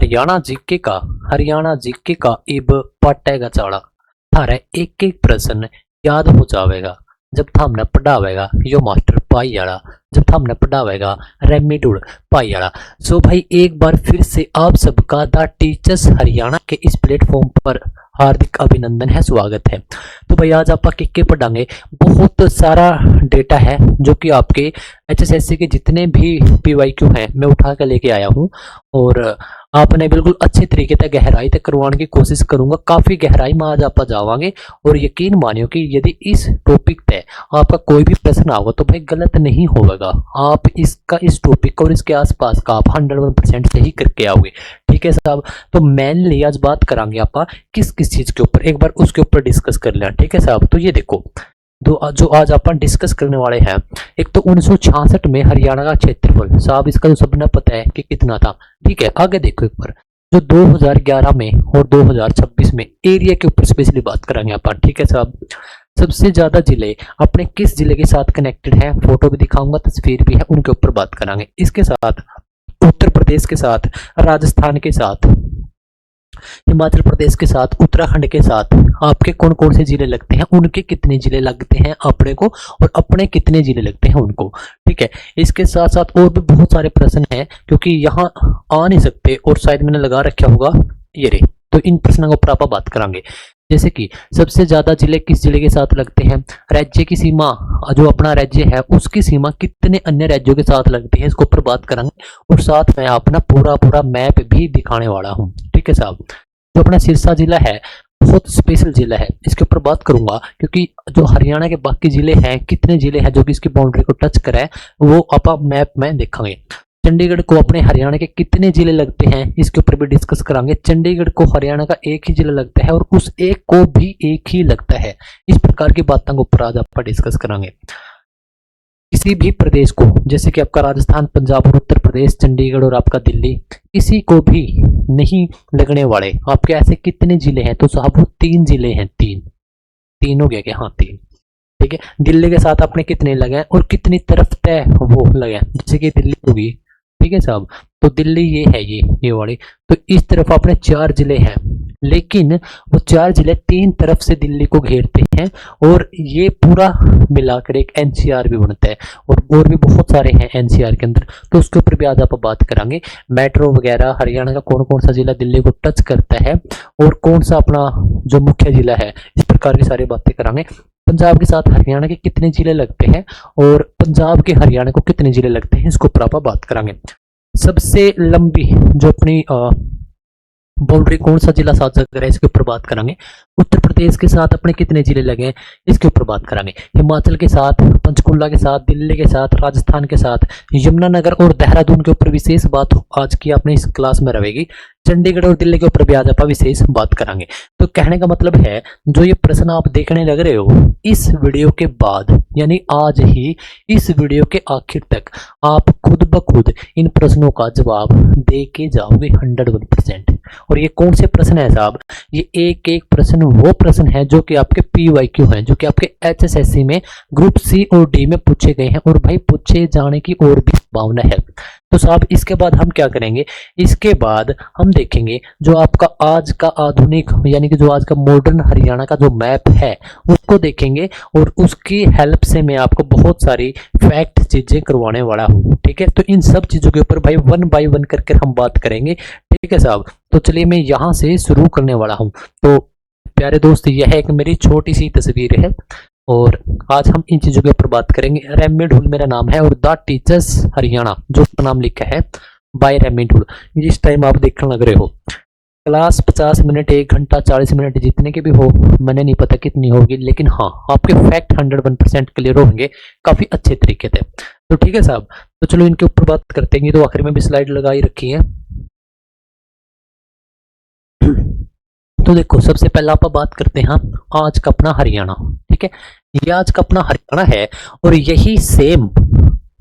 Haryana GK का इब पाटेगा चाड़ा थारे एक एक प्रश्न याद हो जावेगा जब थामने पढ़ावेगा यो मास्टर पाई जाड़ा, जब थामने पढ़ावेगा रेमिडुल पाई जाड़ा। सो भाई एक बार फिर से आप सबका द टीचर्स हरियाणा के इस प्लेटफॉर्म पर हार्दिक अभिनंदन है, स्वागत है। तो भाई आज आप के पढ़ांगे, बहुत सारा डेटा है जो कि आपके एचएसएससी के जितने भी पीवाईक्यू हैं मैं उठा कर लेके आया हूँ और आपने बिल्कुल अच्छे तरीके से गहराई तक करवाने की कोशिश करूंगा। काफी गहराई में आज आप जावांगे और यकीन मानियो कि यदि इस टॉपिक पे आपका कोई भी प्रश्न आएगा तो भाई गलत नहीं होगा। आप इस टॉपिक और इसके आसपास का आप 101% सही करके आओगे, ठीक है साहब। तो मेनली आज बात करांगे आप किस चीज के ऊपर, एक बार उसके ऊपर डिस्कस कर लें, ठीक है साहब। तो ये देखो जो आज अपन डिस्कस करने वाले हैं, एक तो 1966 में हरियाणा का क्षेत्रफल साहब, इसका तो सबने पता है कि कितना था, ठीक है। आगे देखो एक बार जो 2011 में और 2026 में एरिया के ऊपर स्पेशली बात करेंगे अपन, ठीक है साहब। सबसे ज्यादा जिले अपने किस जिले के साथ कनेक्टेड है, फोटो भी दिखाऊंगा, तस्वीर भी है, उनके ऊपर बात करेंगे। इसके साथ उत्तर प्रदेश के साथ, राजस्थान के साथ, हिमाचल प्रदेश के साथ, उत्तराखंड के साथ आपके कौन कौन से जिले लगते हैं, उनके कितने जिले लगते हैं अपने को और अपने कितने जिले लगते हैं उनको, ठीक है। इसके साथ साथ और भी बहुत सारे प्रश्न हैं क्योंकि यहाँ आ नहीं सकते और शायद मैंने लगा रखा होगा ये रे, तो इन प्रश्नों के ऊपर आप बात करेंगे। जैसे कि सबसे ज्यादा जिले किस जिले के साथ लगते हैं, राज्य की सीमा जो अपना राज्य है उसकी सीमा कितने अन्य राज्यों के साथ लगती है, इसके ऊपर बात करेंगे और साथ में अपना पूरा मैप भी दिखाने वाला हूँ, ठीक है साहब। जो अपना सिरसा जिला है बहुत स्पेशल जिला है, इसके ऊपर बात करूंगा क्योंकि जो हरियाणा के बाकी जिले हैं, कितने जिले हैं जो कि इसकी बाउंड्री को टच करे वो आप मैप में देखेंगे। चंडीगढ़ को अपने हरियाणा के कितने जिले लगते हैं इसके ऊपर भी डिस्कस करांगे। चंडीगढ़ को हरियाणा का एक ही जिला लगता है और उस एक को भी एक ही लगता है, इस प्रकार की बातों के ऊपर आज आप डिस्कस करांगे। किसी भी प्रदेश को, जैसे कि आपका राजस्थान, पंजाब और उत्तर प्रदेश, चंडीगढ़ और आपका दिल्ली, किसी को भी नहीं लगने वाले आपके ऐसे कितने जिले हैं, तो साहब वो 3 जिले हैं, तीन हो गया क्या, हाँ 3, ठीक है। दिल्ली के साथ आपने कितने लगे और कितनी तरफ तय वो लगे, जैसे कि दिल्ली होगी, ठीक है साहब। तो दिल्ली ये है, ये वाली, तो इस तरफ अपने 4 जिले हैं, लेकिन वो 4 जिले 3 तरफ से दिल्ली को घेरते हैं और ये पूरा मिलाकर एक एनसीआर भी बनता है और भी बहुत सारे हैं एनसीआर के अंदर, तो उसके ऊपर भी आज आप बात करेंगे। मेट्रो वगैरह हरियाणा का कौन कौन सा जिला दिल्ली को टच करता है और कौन सा अपना जो मुख्य जिला है, इस प्रकार की सारी बातें करांगे। पंजाब के साथ हरियाणा के कितने जिले लगते हैं और पंजाब के हरियाणा को कितने जिले लगते हैं, इसको ऊपर आप बात करेंगे। सबसे लंबी जो अपनी बाउंड्री कौन सा जिला साथ कर रहा है, इसके ऊपर बात करेंगे। उत्तर प्रदेश के साथ अपने कितने जिले लगे हैं, इसके ऊपर बात करेंगे। हिमाचल के साथ, पंचकुला के साथ, दिल्ली के साथ, राजस्थान के साथ, यमुनानगर और देहरादून के ऊपर विशेष बात आज की अपने इस क्लास में रहेगी। चंडीगढ़ और दिल्ली के ऊपर भी आज आप विशेष बात करेंगे। तो कहने का मतलब है जो ये प्रश्न आप देखने लग रहे हो इस वीडियो के बाद, यानी आज ही इस वीडियो के आखिर तक आप खुद ब खुद इन प्रश्नों का जवाब दे के जाओगे 101%। और ये कौन से प्रश्न है साहब, ये एक एक प्रश्न वो प्रश्न है जो कि आपके पीवाईक्यू हैं, जो कि आपके एचएसएससी में ग्रुप सी और डी में पूछे गए हैं और भाई पूछे जाने की और भी संभावना है। तो साहब इसके बाद हम क्या करेंगे, इसके बाद हम देखेंगे जो आपका आज का आधुनिक यानी कि जो आज का मॉडर्न हरियाणा का जो मैप है उसको देखेंगे और उसकी हेल्प से मैं आपको बहुत सारी फैक्ट चीजें करवाने वाला हूँ, ठीक है। तो इन सब चीजों के ऊपर भाई 1 बाय 1 करके हम बात करेंगे, ठीक है साहब। तो चलिए मैं यहाँ से शुरू करने वाला हूँ। तो प्यारे दोस्त, यह एक मेरी छोटी सी तस्वीर है और आज हम इन चीजों के ऊपर बात करेंगे। रेमिडुल मेरा नाम है और द टीचर्स हरियाणा जो नाम लिखा है बाय रेमिडुल, जिस टाइम आप देखने लग रहे हो। क्लास 50 मिनट, 1 घंटा, 40 मिनट जितने के भी हो, मैंने नहीं पता कितनी होगी, लेकिन हाँ आपके फैक्ट 101% क्लियर होंगे काफी अच्छे तरीके से। तो ठीक है साहब, तो चलो इनके ऊपर बात करते हैं। तो आखिर में भी स्लाइड लगाई रखी है। तो देखो सबसे पहला आप बात करते हैं आज का अपना हरियाणा, ठीक है। ये आज का अपना हरियाणा है और यही सेम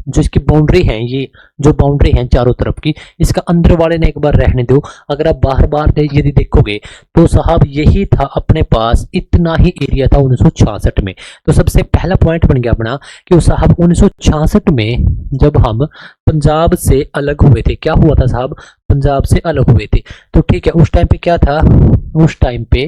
जो इसकी बाउंड्री है, ये जो बाउंड्री है चारों तरफ की, इसका अंदर वाले ने एक बार रहने दो। अगर आप बाहर यदि देखोगे तो साहब यही था अपने पास, इतना ही एरिया था 1966 में। तो सबसे पहला पॉइंट बन गया अपना कि साहब 1966 में जब हम पंजाब से अलग हुए थे, क्या हुआ था साहब, पंजाब से अलग हुए थे। तो ठीक है, उस टाइम पे क्या था, उस टाइम पे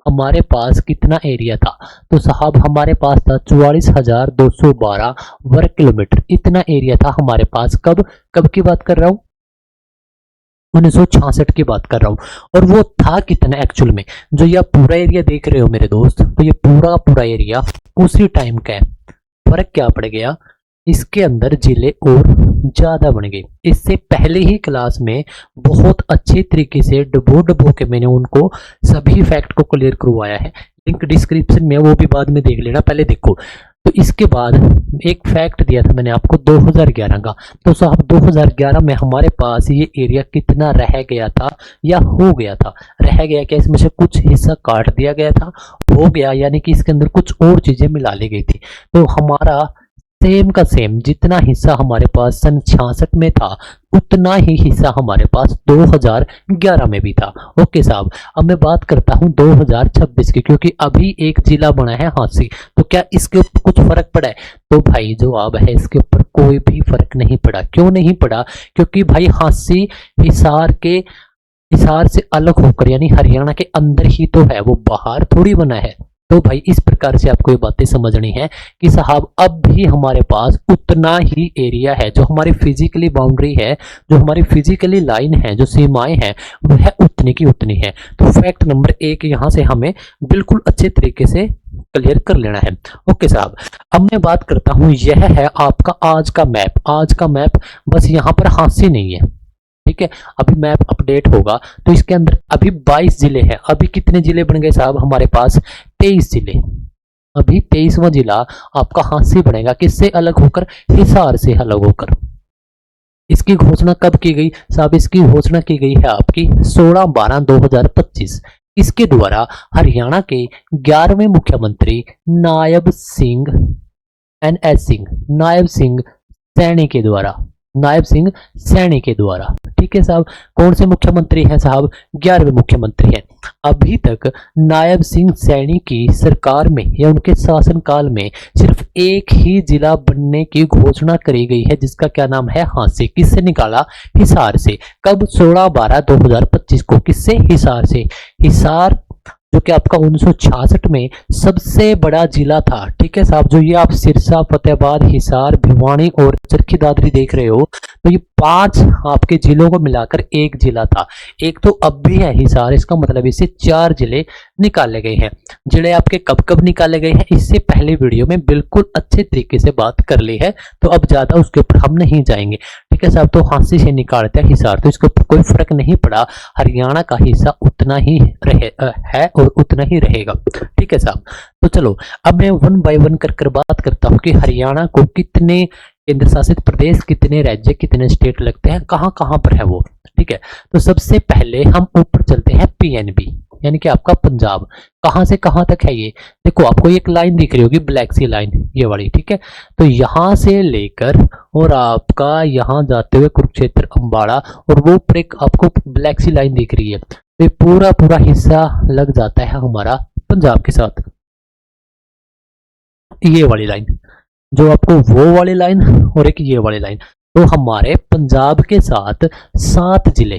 हमारे पास कितना एरिया था, तो साहब हमारे पास था 44,212 वर्ग किलोमीटर। इतना एरिया था हमारे पास। कब कब की बात कर रहा हूँ, 1966 की बात कर रहा हूँ। और वो था कितना एक्चुअल में, जो ये आप पूरा एरिया देख रहे हो मेरे दोस्त, तो ये पूरा पूरा एरिया उसी टाइम का है। फर्क क्या पड़ गया, इसके अंदर जिले और ज्यादा बन गए। इससे पहले ही क्लास में बहुत अच्छे तरीके से डबो डबो के मैंने उनको सभी फैक्ट को क्लियर करवाया है। लिंक डिस्क्रिप्शन में, वो भी बाद में देख लेना, पहले देखो। तो इसके बाद एक फैक्ट दिया था मैंने आपको 2011 का। तो साहब 2011 में हमारे पास ये एरिया कितना रह गया था या हो गया था। रह गया क्या, इसमें से कुछ हिस्सा काट दिया गया था, हो गया यानी कि इसके अंदर कुछ और चीजें मिला ली गई थी। तो हमारा सेम का सेम जितना हिस्सा हमारे पास सन 66 में था, उतना ही हिस्सा हमारे पास 2011 में भी था। ओके साहब, अब मैं बात करता हूं 2026 की, क्योंकि अभी एक जिला बना है हांसी। तो क्या इसके ऊपर कुछ फर्क पड़ा है? तो भाई जवाब है, इसके ऊपर कोई भी फर्क नहीं पड़ा। क्यों नहीं पड़ा? क्योंकि भाई हांसी हिसार से अलग होकर, यानी हरियाणा के अंदर ही तो है, वो बाहर थोड़ी बना है। तो भाई इस प्रकार से आपको ये बातें समझनी है कि साहब अब भी हमारे पास उतना ही एरिया है, जो हमारी फिजिकली बाउंड्री है, जो हमारी फिजिकली लाइन है, जो सीमाएं हैं, वह उतनी की उतनी है। तो फैक्ट नंबर 1 यहां से हमें बिल्कुल अच्छे तरीके से क्लियर कर लेना है। ओके साहब, अब मैं बात करता हूं, यह है आपका आज का मैप। आज का मैप, बस यहां पर हांसी नहीं है, ठीक है। अभी मैप अपडेट होगा तो इसके अंदर अभी 22 जिले हैं। अभी कितने जिले बन गए साहब हमारे पास? 23 जिले। अभी 23वां जिला आपका हांसी बनेगा, किससे अलग होकर? हिसार से अलग होकर। इसकी घोषणा कब की गई साहब? इसकी घोषणा की गई है आपकी 16/12/2025। इसके द्वारा हरियाणा के 11वें मुख्यमंत्री नायब सिंह NS सिंह, नायब सिंह सैनी के द्वारा, नायब सिंह सैनी के द्वारा, ठीक है साहब। कौन से मुख्यमंत्री हैं साहब? 11वें मुख्यमंत्री हैं। अभी तक नायब सिंह सैनी की सरकार में या उनके शासनकाल में सिर्फ एक ही जिला बनने की घोषणा करी गई है, जिसका क्या नाम है? हांसी। किससे निकाला? हिसार से। कब? 16/12/2025 को। किससे? हिसार से। हिसार जो कि आपका 1966 में सबसे बड़ा जिला था, ठीक है साहब। जो ये आप सिरसा, फतेहाबाद, हिसार, भिवानी और चरखी दादरी देख रहे हो, तो ये 5 आपके जिलों को मिलाकर एक जिला था। एक तो अब भी है हिसार, इसका मतलब इससे 4 जिले निकाले गए हैं। जिले आपके कब कब निकाले गए हैं, इससे पहले वीडियो में बिल्कुल अच्छे तरीके से बात कर ली है, तो अब ज्यादा उसके ऊपर हम नहीं जाएंगे, ठीक है साहब। तो हांसी से निकालते हैं हिसार, तो इसके ऊपर कोई फर्क नहीं पड़ा। हरियाणा का हिस्सा उतना ही है और उतना ही रहेगा, ठीक है साहब। तो चलो अब मैं 1 बाय 1 कर बात करता हूँ कि हरियाणा को कितने केंद्र शासित प्रदेश, कितने राज्य, कितने स्टेट लगते हैं, कहाँ कहाँ पर है वो, ठीक है। तो सबसे पहले हम ऊपर चलते हैं PNB, यानी कि आपका पंजाब। कहां से कहां तक है ये? देखो आपको एक लाइन दिख रही होगी, ब्लैक सी लाइन, ये वाली, ठीक है। तो यहां से लेकर और आपका यहां जाते हुए कुरुक्षेत्र, अंबाला, और वो ऊपर एक आपको ब्लैक सी लाइन दिख रही है, तो ये पूरा पूरा हिस्सा लग जाता है हमारा पंजाब के साथ। ये वाली लाइन, जो आपको वो वाली लाइन और एक ये वाली लाइन, तो हमारे पंजाब के साथ 7 जिले,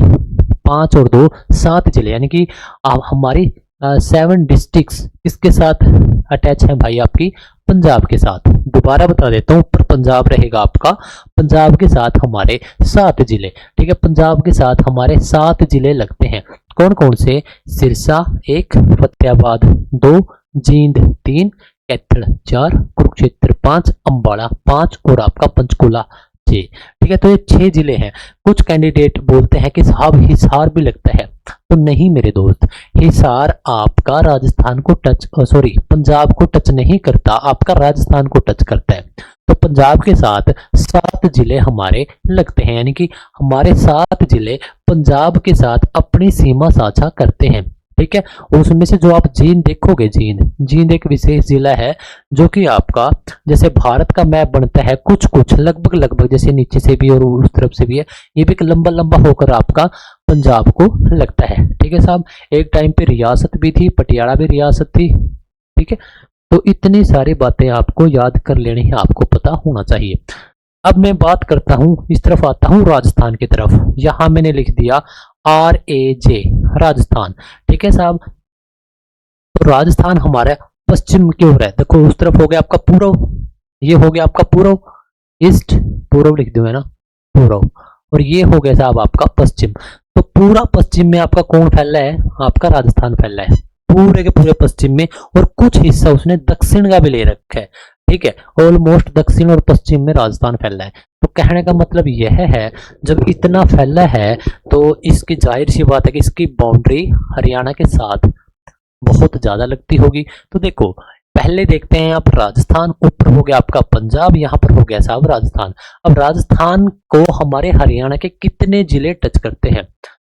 5 और 2 7 जिले, यानी कि हमारी 7 डिस्ट्रिक्ट्स किसके साथ अटैच हैं भाई? आपकी पंजाब के साथ। दोबारा बता देता हूं, ऊपर पंजाब रहेगा आपका, पंजाब के साथ हमारे 7 जिले, ठीक है। पंजाब के साथ हमारे 7 जिले लगते हैं। कौन कौन से? सिरसा 1, फतेहाबाद 2, जींद 3, कैथल 4, कुरुक्षेत्र 5, अंबाला 5 और आपका पंचकुला 6, ठीक है। तो ये 6 जिले हैं। कुछ कैंडिडेट बोलते हैं कि साहब हिसार भी लगता है, तो नहीं मेरे दोस्त, हिसार आपका राजस्थान को टच, सॉरी पंजाब को टच नहीं करता, आपका राजस्थान को टच करता है। तो पंजाब के साथ 7 जिले हमारे लगते हैं, यानी कि हमारे 7 जिले पंजाब के साथ अपनी सीमा साझा करते हैं, ठीक है। और उसमें से जो आप जींद देखोगे, जींद एक विशेष जिला है, जो कि आपका जैसे भारत का मैप बनता है कुछ कुछ लगभग जैसे नीचे से भी और उस तरफ से भी है, ये भी लंबा लंबा होकर आपका पंजाब को लगता है, ठीक है साहब। एक टाइम पे रियासत भी थी, पटियाला भी रियासत थी, ठीक है। तो इतनी सारी बातें आपको याद कर लेनी है, आपको पता होना चाहिए। अब मैं बात करता हूँ, इस तरफ आता हूँ राजस्थान की तरफ। यहाँ मैंने लिख दिया RAJ, राजस्थान। ठीक है साहब, तो राजस्थान हमारा पश्चिम की ओर है। देखो उस तरफ हो गया आपका पूर्व, ये हो गया आपका पूर्व, ईस्ट, पूर्व लिख दो है ना, पूर्व, और ये हो गया साहब आपका पश्चिम। तो पूरा पश्चिम में आपका कौन फैला है? आपका राजस्थान फैला है, पूरे के पूरे पश्चिम में, और कुछ हिस्सा उसने दक्षिण का भी ले रखा है। ठीक है, ऑलमोस्ट दक्षिण और पश्चिम में राजस्थान फैला है। तो कहने का मतलब यह है, जब इतना फैला है तो इसकी जाहिर सी बात है कि इसकी बाउंड्री हरियाणा के साथ बहुत ज्यादा लगती होगी। तो देखो पहले देखते हैं आप राजस्थान, ऊपर हो गया आपका पंजाब, यहाँ पर हो गया साहब राजस्थान। अब राजस्थान को हमारे हरियाणा के कितने जिले टच करते हैं?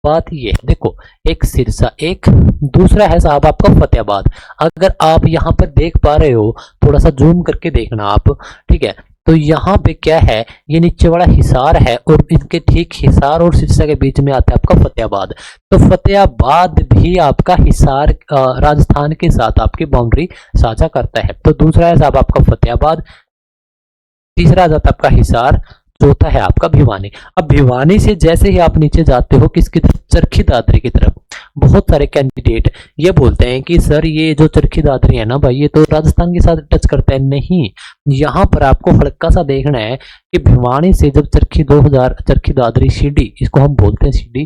बात ये है, देखो एक सिरसा, एक दूसरा है साहब आपका फतेहाबाद। अगर आप यहाँ पर देख पा रहे हो, थोड़ा सा जूम करके देखना आप, ठीक है, तो यहाँ पे क्या है, ये नीचे वाला हिसार है, और इनके ठीक हिसार और सिरसा के बीच में आता है आपका फतेहाबाद। तो फतेहाबाद भी आपका हिसार राजस्थान के साथ आपकी बाउंड्री साझा करता है। तो दूसरा है साहब आपका फतेहाबाद, तीसरा आ जाता है आपका हिसार, चौथा है आपका भिवानी। अब भिवानी से जैसे ही आप नीचे जाते हो किसकी तरफ? चरखी दादरी की तरफ। बहुत सारे कैंडिडेट ये बोलते हैं कि सर ये जो चरखी दादरी है ना भाई, ये तो राजस्थान के साथ टच करता है। नहीं, यहाँ पर आपको हल्का सा देखना है कि भिवानी से जब चरखी दादरी सीडी, इसको हम बोलते हैं सीडी,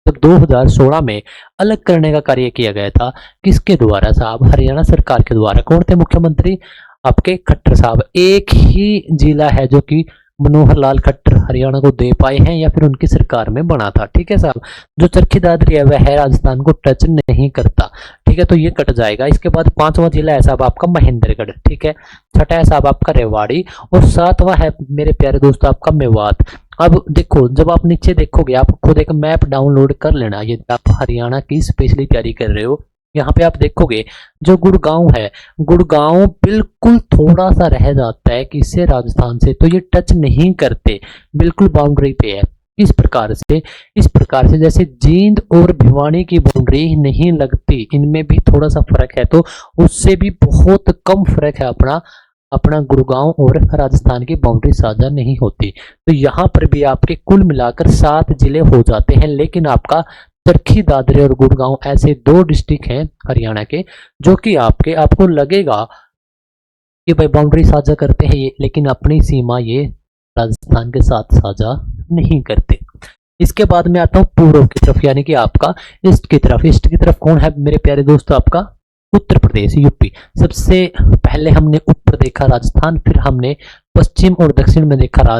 जब 2016 में अलग करने का कार्य किया गया था, किसके द्वारा साहब? हरियाणा सरकार के द्वारा। कौन थे मुख्यमंत्री? आपके खट्टर साहब। एक ही जिला है जो कि मनोहर लाल खट्टर हरियाणा को दे पाए हैं, या फिर उनकी सरकार में बना था। ठीक है साहब, जो चरखी दादरी है वह है राजस्थान को टच नहीं करता। ठीक है, तो ये कट जाएगा। इसके बाद पांचवा जिला है साहब आपका महेंद्रगढ़। ठीक है, छठा है साहब आपका रेवाड़ी, और सातवां है मेरे प्यारे दोस्तों आपका मेवात। अब देखो, जब आप नीचे देखोगे, आप खुद एक मैप डाउनलोड कर लेना, ये आप हरियाणा की स्पेशली तैयारी कर रहे हो। यहाँ पे आप देखोगे जो गुड़गांव है, गुड़गांव बिल्कुल थोड़ा सा रह जाता है किससे? राजस्थान से। तो ये टच नहीं करते, बिल्कुल बाउंड्री पे है। इस प्रकार से जैसे जींद और भिवानी की बाउंड्री नहीं लगती, इनमें भी थोड़ा सा फर्क है, तो उससे भी बहुत कम फर्क है अपना गुड़गांव और राजस्थान की बाउंड्री साझा नहीं होती। तो यहाँ पर भी आपके कुल मिलाकर 7 जिले हो जाते हैं, लेकिन आपका चरखी दादरी और गुड़गांव ऐसे 2 डिस्ट्रिक्ट हैं हरियाणा के, जो कि आपको लगेगा कि भाई बाउंड्री साझा करते हैं ये, लेकिन अपनी सीमा ये राजस्थान के साथ साझा नहीं करते। इसके बाद में आता हूँ पूर्व की तरफ, यानी कि आपका ईस्ट की तरफ। ईस्ट की तरफ कौन है मेरे प्यारे दोस्तों? आपका उत्तर प्रदेश, यूपी। सबसे पहले हमने ऊपर देखा राजस्थान, फिर हमने पश्चिम और दक्षिण में देखा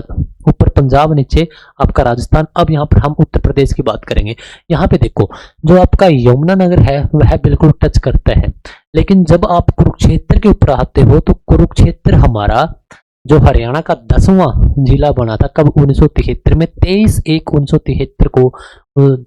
ऊपर पंजाब, नीचे आपका राजस्थान। अब यहाँ पर हम उत्तर प्रदेश की बात करेंगे। यहाँ पे देखो, जो आपका यमुनानगर है वह बिल्कुल टच करता है, लेकिन जब आप कुरुक्षेत्र के ऊपर आते हो तो कुरुक्षेत्र हमारा जो हरियाणा का 10वां जिला बना था, कब? 1973 में। 23/1/1973 को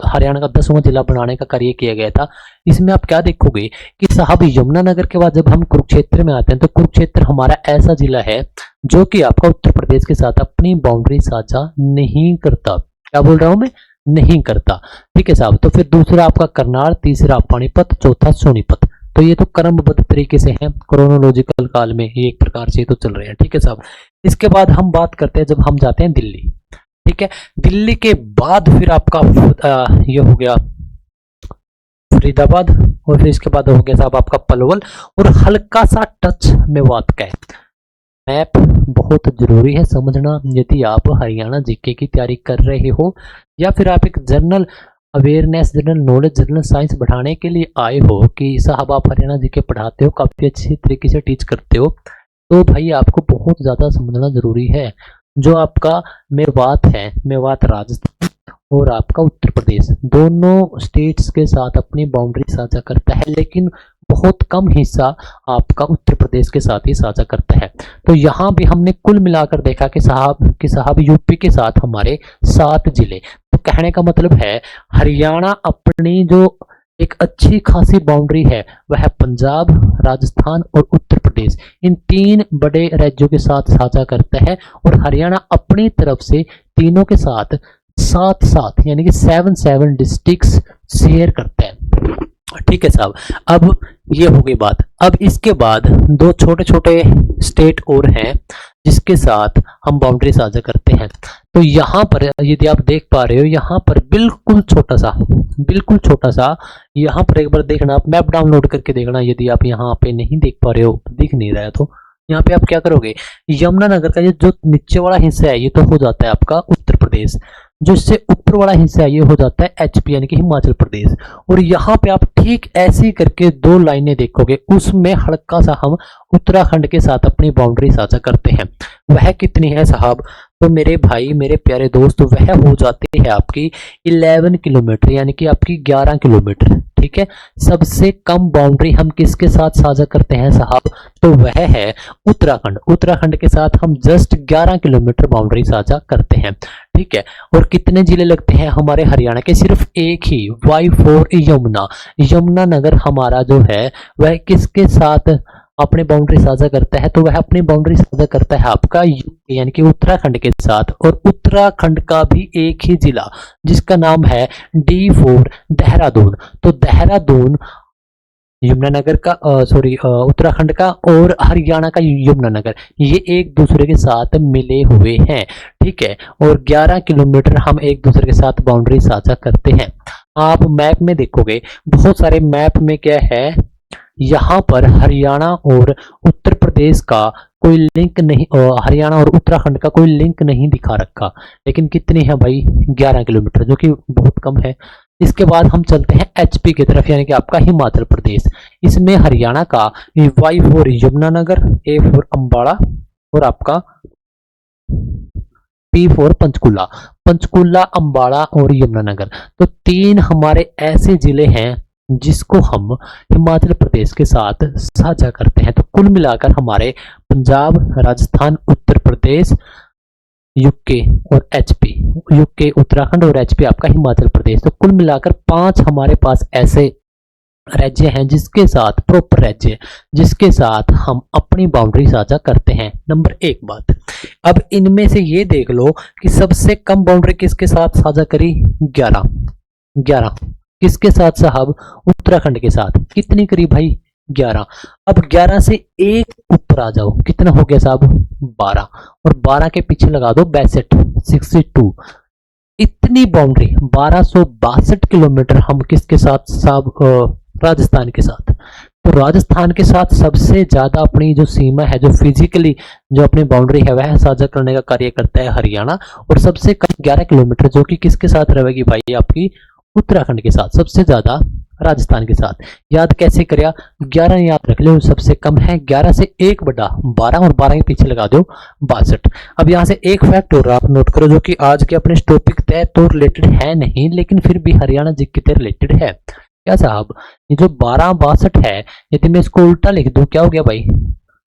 हरियाणा का 10वां जिला बनाने का कार्य किया गया था। इसमें आप क्या देखोगे कि साहब यमुनानगर के बाद जब हम कुरुक्षेत्र में आते हैं, तो कुरुक्षेत्र हमारा ऐसा जिला है जो कि आपका उत्तर प्रदेश के साथ अपनी बाउंड्री साझा नहीं करता। क्या बोल रहा हूं मैं? नहीं करता। ठीक है साहब, तो फिर दूसरा आपका करनाल, तीसरा पानीपत, चौथा सोनीपत। तो ये तो क्रमबद्ध तरीके से हैं, क्रोनोलॉजिकल काल में ये एक प्रकार से तो चल रहे हैं। ठीक है साहब, इसके बाद हम बात करते हैं, जब हम जाते हैं दिल्ली। ठीक है, दिल्ली के बाद फिर आपका ये हो गया फरीदाबाद, और फिर इसके बाद हो गया साहब आपका पलवल, और हल्का सा टच मेवात का है। मैप बहुत जरूरी है समझना, यदि आप हरियाणा जीके की तैयारी कर रहे हो, या फिर आप एक general awareness, general knowledge, general science बढ़ाने के लिए आए हो कि साहब आप हरियाणा जीके पढ़ाते हो, काफी अच्छी तरीके से टीच करते हो, तो भाई आपको बहुत ज्यादा समझना जरूरी है। जो आपका मेवात है, मेवात राजस्थान और आपका उत्तर प्रदेश, दोनों स्टेट्स के साथ अपनी बाउंड्री साझा करता है, लेकिन बहुत कम हिस्सा आपका उत्तर प्रदेश के साथ ही साझा करता है। तो यहाँ भी हमने कुल मिलाकर देखा कि साहब यूपी के साथ हमारे 7 जिले। तो कहने का मतलब है हरियाणा अपनी जो एक अच्छी खासी बाउंड्री है वह पंजाब, राजस्थान और उत्तर प्रदेश, इन 3 बड़े राज्यों के साथ साझा करता है, और हरियाणा अपनी तरफ से तीनों के साथ 7 यानी कि 7 डिस्ट्रिक्ट्स शेयर करता है। ठीक है साहब, अब ये हो गई बात। अब इसके बाद 2 छोटे छोटे स्टेट और हैं जिसके साथ हम बाउंड्री साझा करते हैं। तो यहाँ पर यदि आप देख पा रहे हो, यहाँ पर बिल्कुल छोटा सा यहाँ पर एक बार देखना, आप मैप डाउनलोड करके देखना। यदि आप यहाँ पे नहीं देख पा रहे हो, दिख नहीं रहा है, तो यहाँ पे आप क्या करोगे, यमुनानगर का ये जो नीचे वाला हिस्सा है ये तो हो जाता है आपका उत्तर प्रदेश, जो इससे ऊपर वाला हिस्सा है ये हो जाता है एचपी यानी कि हिमाचल प्रदेश। और यहाँ पे आप ठीक ऐसे ही करके दो लाइनें देखोगे, उसमें हल्का सा हम उत्तराखंड के साथ अपनी बाउंड्री साझा करते हैं। वह कितनी है साहब, तो मेरे भाई मेरे प्यारे दोस्त, वह हो जाती है आपकी 11 किलोमीटर यानी कि आपकी 11 किलोमीटर। ठीक है, सबसे कम बाउंड्री हम किसके साथ साझा करते हैं साहब, तो वह है उत्तराखंड। उत्तराखंड के साथ हम जस्ट 11 किलोमीटर बाउंड्री साझा करते हैं। ठीक है, और कितने जिले लगते हैं हमारे हरियाणा के, सिर्फ एक ही, Y4 यमुनानगर हमारा जो है वह किसके साथ अपनी बाउंड्री साझा करता है, तो वह अपनी बाउंड्री साझा करता है आपका यूपी यानी कि उत्तराखंड के साथ। और उत्तराखंड का भी एक ही जिला जिसका नाम है D4 देहरादून। तो देहरादून यमुनानगर का उत्तराखंड का और हरियाणा का यमुनानगर, ये एक दूसरे के साथ मिले हुए हैं। ठीक है, और 11 किलोमीटर हम एक दूसरे के साथ बाउंड्री साझा करते हैं। आप मैप में देखोगे, बहुत सारे मैप में क्या है, यहाँ पर हरियाणा और उत्तर प्रदेश का कोई लिंक नहीं, हरियाणा और उत्तराखंड का कोई लिंक नहीं दिखा रखा, लेकिन कितनी है भाई, 11 किलोमीटर, जो कि बहुत कम है। इसके बाद हम चलते हैं एचपी की तरफ यानी कि आपका हिमाचल प्रदेश। इसमें हरियाणा का Y4 यमुनानगर, A4 अंबाला और आपका P4 पंचकुला अंबाला और यमुनानगर। तो तीन हमारे ऐसे जिले हैं जिसको हम हिमाचल प्रदेश के साथ साझा करते हैं। तो कुल मिलाकर हमारे पंजाब, राजस्थान, उत्तर प्रदेश, यूके और एचपी, यूके उत्तराखंड और एचपी आपका हिमाचल प्रदेश। तो कुल मिलाकर 5 हमारे पास ऐसे राज्य हैं जिसके साथ, प्रॉपर राज्य जिसके साथ हम अपनी बाउंड्री साझा करते हैं। नंबर 1 बात, अब इनमें से ये देख लो कि सबसे कम बाउंड्री किसके साथ साझा करी, 11 किसके साथ साहब, उत्तराखंड के साथ। कितनी करी भाई, 11। अब 11 से एक ऊपर आ जाओ, कितना हो गया साहब, 12, और 12 के पीछे लगा दो 62 इतनी बाउंड्री 1262 किलोमीटर हम किसके साथ साहब, राजस्थान के साथ। तो राजस्थान के साथ सबसे ज्यादा अपनी जो सीमा है, जो फिजिकली जो अपनी बाउंड्री है वह साझा करने का कार्य करता है हरियाणा, और सबसे कम 11 किलोमीटर जो कि किसके साथ रहेगी भाई, आपकी उत्तराखंड के साथ, सबसे ज्यादा राजस्थान के साथ। याद कैसे करें, 11 याद रख लो, सबसे कम है 11 से 1 बटा 12 और 12 के पीछे लगा दो 62। अब यहाँ से एक फैक्ट और आप नोट करो, जो कि आज के अपने टॉपिक तय तो रिलेटेड है नहीं, लेकिन फिर भी हरियाणा जी के रिलेटेड है। क्या साहब, ये जो 1262 है, यदि मैं इसको उल्टा लिख दूं, क्या हो गया भाई,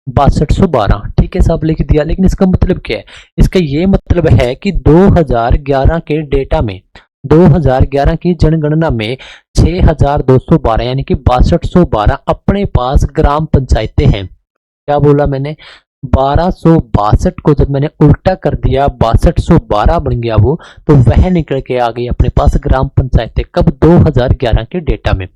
6212। ठीक है साहब, लिख दिया, लेकिन इसका मतलब क्या है, इसका ये मतलब है कि 2011 के डेटा में, 2011 की जनगणना में 6212 यानी कि 6212 अपने पास ग्राम पंचायतें हैं। क्या बोला मैंने, 1262 को जब मैंने उल्टा कर दिया 6212 बन गया वो, तो वह निकल के आ गई अपने पास ग्राम पंचायतें। कब, 2011 के डेटा में।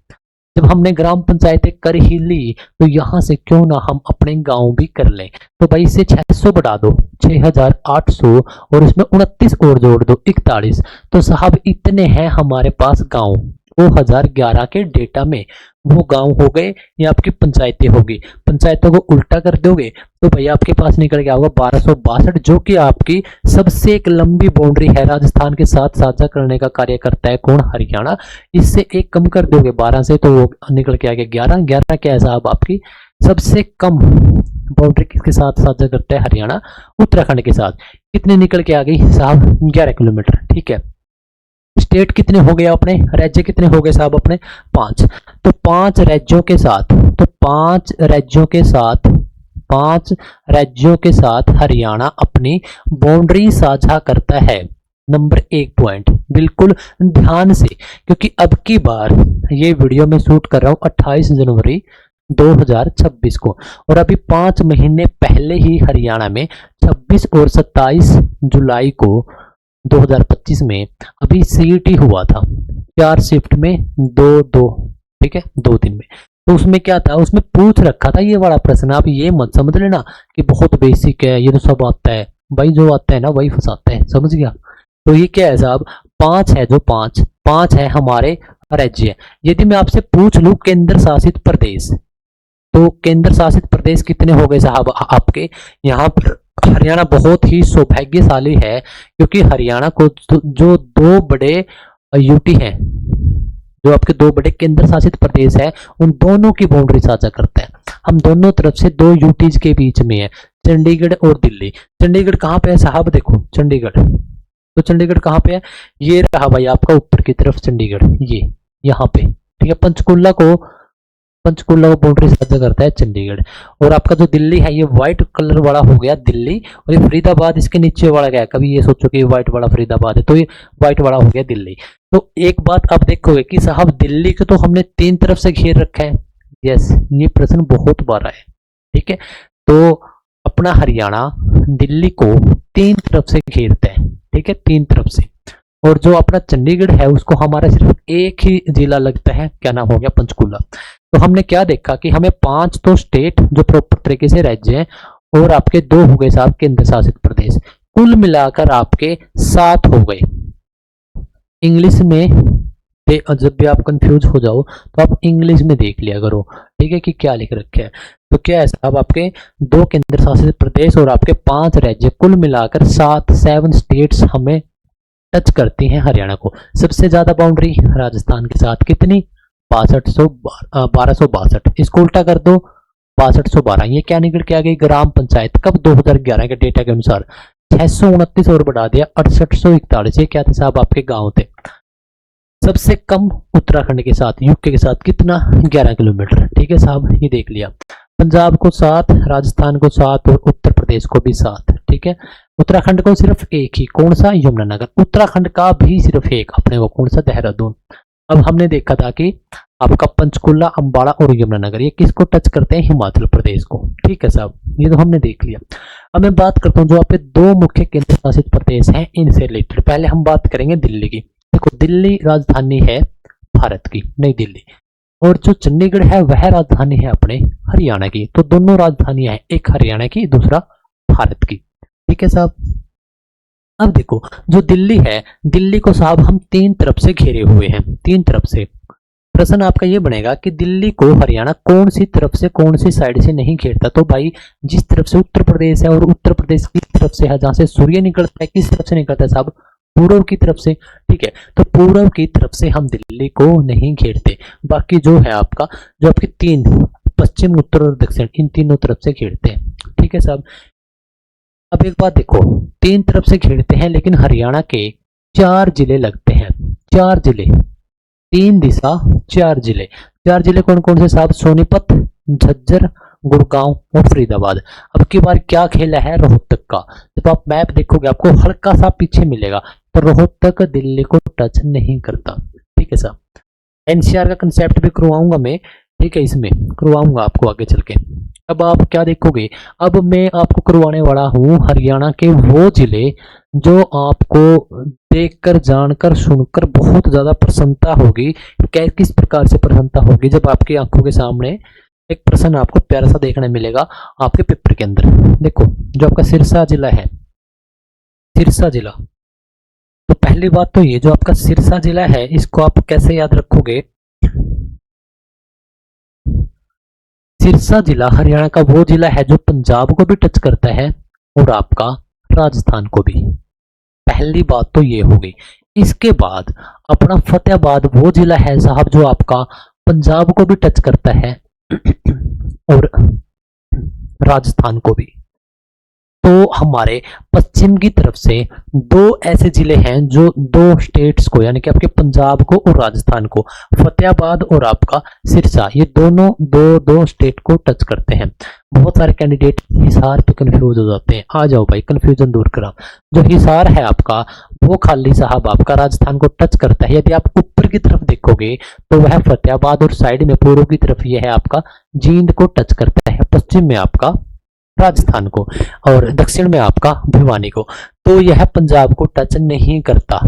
जब हमने ग्राम पंचायतें कर ही ली, तो यहां से क्यों ना हम अपने गांव भी कर लें। तो भाई इसे 600 बढ़ा दो, 6800, और इसमें 29 और जोड़ दो, 41। तो साहब इतने हैं हमारे पास गांव 2011 के डेटा में। वो गांव हो गए या आपकी पंचायतें होगी। पंचायतों को उल्टा कर दोगे तो भाई आपके पास निकल गया होगा 1262, जो कि आपकी सबसे एक लंबी बाउंड्री है, राजस्थान के साथ साझा करने का कार्य करता है कौन, हरियाणा। इससे एक कम कर दोगे 12 से, तो वो निकल के आ गया 11। 11 क्या है साहब, आपकी सबसे कम बाउंड्री किसके साथ साझा करता है, हरियाणा उत्तराखंड के साथ। कितने निकल के आ गई साहब, 11 किलोमीटर। ठीक है, स्टेट कितने हो गए अपने, राज्य कितने हो गए साहब अपने, 5। तो 5 राज्यों के साथ, तो 5 राज्यों के साथ हरियाणा अपनी बाउंड्री साझा करता है। नंबर 1 पॉइंट बिल्कुल ध्यान से, क्योंकि अब की बार ये वीडियो में शूट कर रहा हूं 28 जनवरी 2026 को, और अभी 5 महीने पहले ही हरियाणा में 26 और 27 जुलाई को 2025 में अभी सीईटी हुआ था, 4 शिफ्ट में 2-2, ठीक है, 2 दिन में। तो उसमें क्या था, उसमें पूछ रखा था ये वाला प्रश्न। आप ये मत समझ लेना कि बहुत बेसिक है, ये तो सब आता है भाई, जो आता है ना वही फंसाता है, समझ गया। तो ये क्या है साहब, पांच है, जो पांच पांच है हमारे राज्य। यदि मैं आपसे पूछ लूं केंद्र शासित प्रदेश, तो केंद्र शासित प्रदेश कितने हो गए साहब आपके। यहाँ पर हरियाणा बहुत ही सौभाग्यशाली है, क्योंकि हरियाणा को जो दो बड़े यूटी हैं, जो आपके दो बड़े केंद्र शासित प्रदेश है, उन दोनों की बाउंड्री साझा करते हैं। हम दोनों तरफ से दो यूटीज के बीच में है, चंडीगढ़ और दिल्ली। चंडीगढ़ कहाँ पे है साहब, देखो चंडीगढ़, तो चंडीगढ़ कहाँ पे है, ये रहा भाई आपका ऊपर की तरफ चंडीगढ़, ये यहाँ पे, ठीक है। पंचकुला को बाउंड्री साझा करता है चंडीगढ़। और आपका जो दिल्ली है, ये व्हाइट कलर वाला हो गया दिल्ली, और ये फरीदाबाद इसके नीचे वाला गया। कभी ये सोचो कि व्हाइट वाला फरीदाबाद है, तो ये व्हाइट वाला हो गया दिल्ली। तो एक बात आप देखोगे कि साहब दिल्ली को तो हमने तीन तरफ से घेर रखा है। यस, ये प्रश्न बहुत बार है, ठीक है। तो अपना हरियाणा दिल्ली को तीन तरफ से घेरता है, ठीक है, तीन तरफ से। और जो अपना चंडीगढ़ है उसको हमारा सिर्फ एक ही जिला लगता है, क्या नाम हो गया, पंचकुला। तो हमने क्या देखा कि हमें पांच तो स्टेट जो प्रॉपर तरीके से राज्य हैं, और आपके दो हो गए साहब केंद्र शासित प्रदेश, कुल मिलाकर आपके 7 हो गए। इंग्लिश में जब भी आप कंफ्यूज हो जाओ तो आप इंग्लिश में देख लिया करो, ठीक है, कि क्या लिख रखे हैं। तो क्या है साहब, आपके दो केंद्र शासित प्रदेश और आपके 5 राज्य, कुल मिलाकर 7 स्टेट्स हमें टच करती हैं हरियाणा को। सबसे ज्यादा बाउंड्री राजस्थान के साथ, कितनी, 1262। इसको उल्टा कर दो, 6212। ये क्या निकल के आ गई, ग्राम पंचायत, कब, 2011 के डेटा के अनुसार। 629 और बढ़ा दिया, 6841। ये क्या थे साहब, आपके गांव थे। सबसे कम उत्तराखंड के साथ, यूके के साथ, कितना, 11 किलोमीटर, ठीक है साहब, ये देख लिया। पंजाब को 7, राजस्थान को 7 और उत्तर प्रदेश को भी 7, ठीक है। उत्तराखंड को सिर्फ एक ही, कौन सा, यमुनानगर। उत्तराखंड का भी सिर्फ एक अपने को, कौन सा, देहरादून। अब हमने देखा था कि आपका पंचकुला, अंबाला और यमुनानगर ये किसको टच करते हैं, हिमाचल प्रदेश को, ठीक है साहब, ये तो हमने देख लिया। अब मैं बात करता हूँ जो आपके दो मुख्य केंद्र शासित प्रदेश हैं इनसे रिलेटेड। पहले हम बात करेंगे दिल्ली की। देखो दिल्ली राजधानी है भारत की, नई दिल्ली, और जो चंडीगढ़ है वह राजधानी है अपने हरियाणा की। तो दोनों राजधानियां हैं, एक हरियाणा की, दूसरा भारत की, ठीक है साहब। अब देखो जो दिल्ली है, दिल्ली को साहब हम तीन तरफ से घेरे हुए हैं, तीन तरफ से। प्रश्न आपका ये बनेगा कि दिल्ली को हरियाणा कौन सी तरफ से, कौन सी साइड से नहीं घेरता। तो भाई जिस तरफ से उत्तर प्रदेश है, और उत्तर प्रदेश की तरफ से है जहां से सूर्य निकलता है, किस तरफ से निकलता है साहब, पूर्व की तरफ से, ठीक है। तो पूर्व की तरफ से हम दिल्ली को नहीं घेरते। बाकी जो है आपका, जो आपके तीन, पश्चिम, उत्तर और दक्षिण, इन तीनों तरफ से घेरते हैं, ठीक है साहब। अब एक बात देखो, तीन तरफ से घेरते हैं, लेकिन हरियाणा के 4 जिले लगते हैं, 4 जिले, 3 दिशा, 4 जिले। 4 जिले कौन कौन से साहब, सोनीपत, झज्जर, गुड़गांव और फरीदाबाद। अब की बार क्या खेला है, रोहतक का। जब आप मैप देखोगे आपको हल्का सा पीछे मिलेगा, तो रोहतक दिल्ली को टच नहीं करता, ठीक है साहब। एनसीआर का कंसेप्ट भी करवाऊंगा मैं, ठीक है, इसमें करवाऊंगा आपको आगे चल के। अब आप क्या देखोगे, अब मैं आपको करवाने वाला हूँ हरियाणा के वो जिले जो आपको देखकर, जानकर, सुनकर बहुत ज्यादा प्रसन्नता होगी। क्या, किस प्रकार से प्रसन्नता होगी, जब आपकी आंखों के सामने एक प्रश्न आपको प्यारा सा देखने मिलेगा आपके पेपर के अंदर। देखो जो आपका सिरसा जिला है, सिरसा जिला, तो पहली बात तो ये जो आपका सिरसा जिला है, इसको आप कैसे याद रखोगे। सिरसा जिला हरियाणा का वो जिला है जो पंजाब को भी टच करता है और आपका राजस्थान को भी। पहली बात तो ये होगी। इसके बाद अपना फतेहाबाद वो जिला है साहब जो आपका पंजाब को भी टच करता है और राजस्थान को भी। तो हमारे पश्चिम की तरफ से दो ऐसे जिले हैं जो दो स्टेट्स को, यानी कि आपके पंजाब को और राजस्थान को, फतेहाबाद और आपका सिरसा, ये दोनों दो स्टेट को टच करते हैं। बहुत सारे कैंडिडेट हिसार पे कंफ्यूज हो जाते हैं, आ जाओ भाई कंफ्यूजन दूर करा। जो हिसार है आपका वो खाली साहब आपका राजस्थान को टच करता है। यदि आप ऊपर की तरफ देखोगे तो वह फतेहाबाद और साइड में पूर्व की तरफ यह है आपका जींद को टच करता है, पश्चिम में आपका राजस्थान को और दक्षिण में आपका भिवानी को। तो यह पंजाब को टच नहीं करता,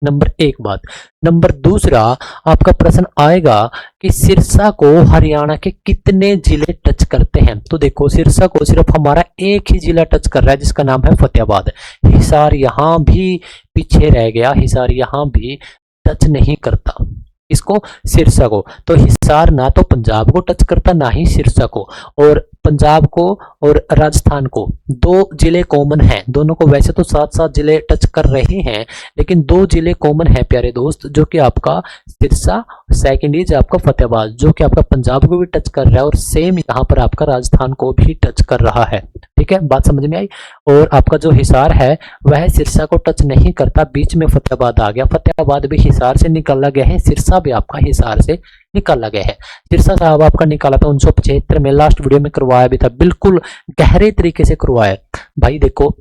नंबर एक बात। नंबर दूसरा आपका प्रश्न आएगा कि सिरसा को हरियाणा के कितने जिले टच करते हैं। तो देखो सिरसा को सिर्फ हमारा एक ही जिला टच कर रहा है जिसका नाम है फतेहाबाद। हिसार यहां भी पीछे रह गया, हिसार यहां भी टच नहीं करता इसको, सिरसा को। तो हिसार ना तो पंजाब को टच करता ना ही सिरसा को, और पंजाब को और राजस्थान को दो जिले कॉमन हैं दोनों को। वैसे तो 7-7 जिले टच कर रहे हैं लेकिन दो जिले कॉमन है प्यारे दोस्त, जो कि आपका सिरसा, सेकंड इज आपका फतेहाबाद जो कि आपका पंजाब को भी टच कर रहा है और सेम यहाँ पर आपका राजस्थान को भी टच कर रहा है। ठीक है, बात समझ में आई। और आपका जो हिसार है वह सिरसा को टच नहीं करता, बीच में फतेहाबाद आ गया। फतेहाबाद भी हिसार से निकाला गया है, सिरसा भी आपका हिसार से निकाला गया है। सिरसा साहब आपका निकाला था 1975 में, लास्ट वीडियो में करवाया भी था, बिल्कुल गहरे तरीके से करवाया। भाई देखो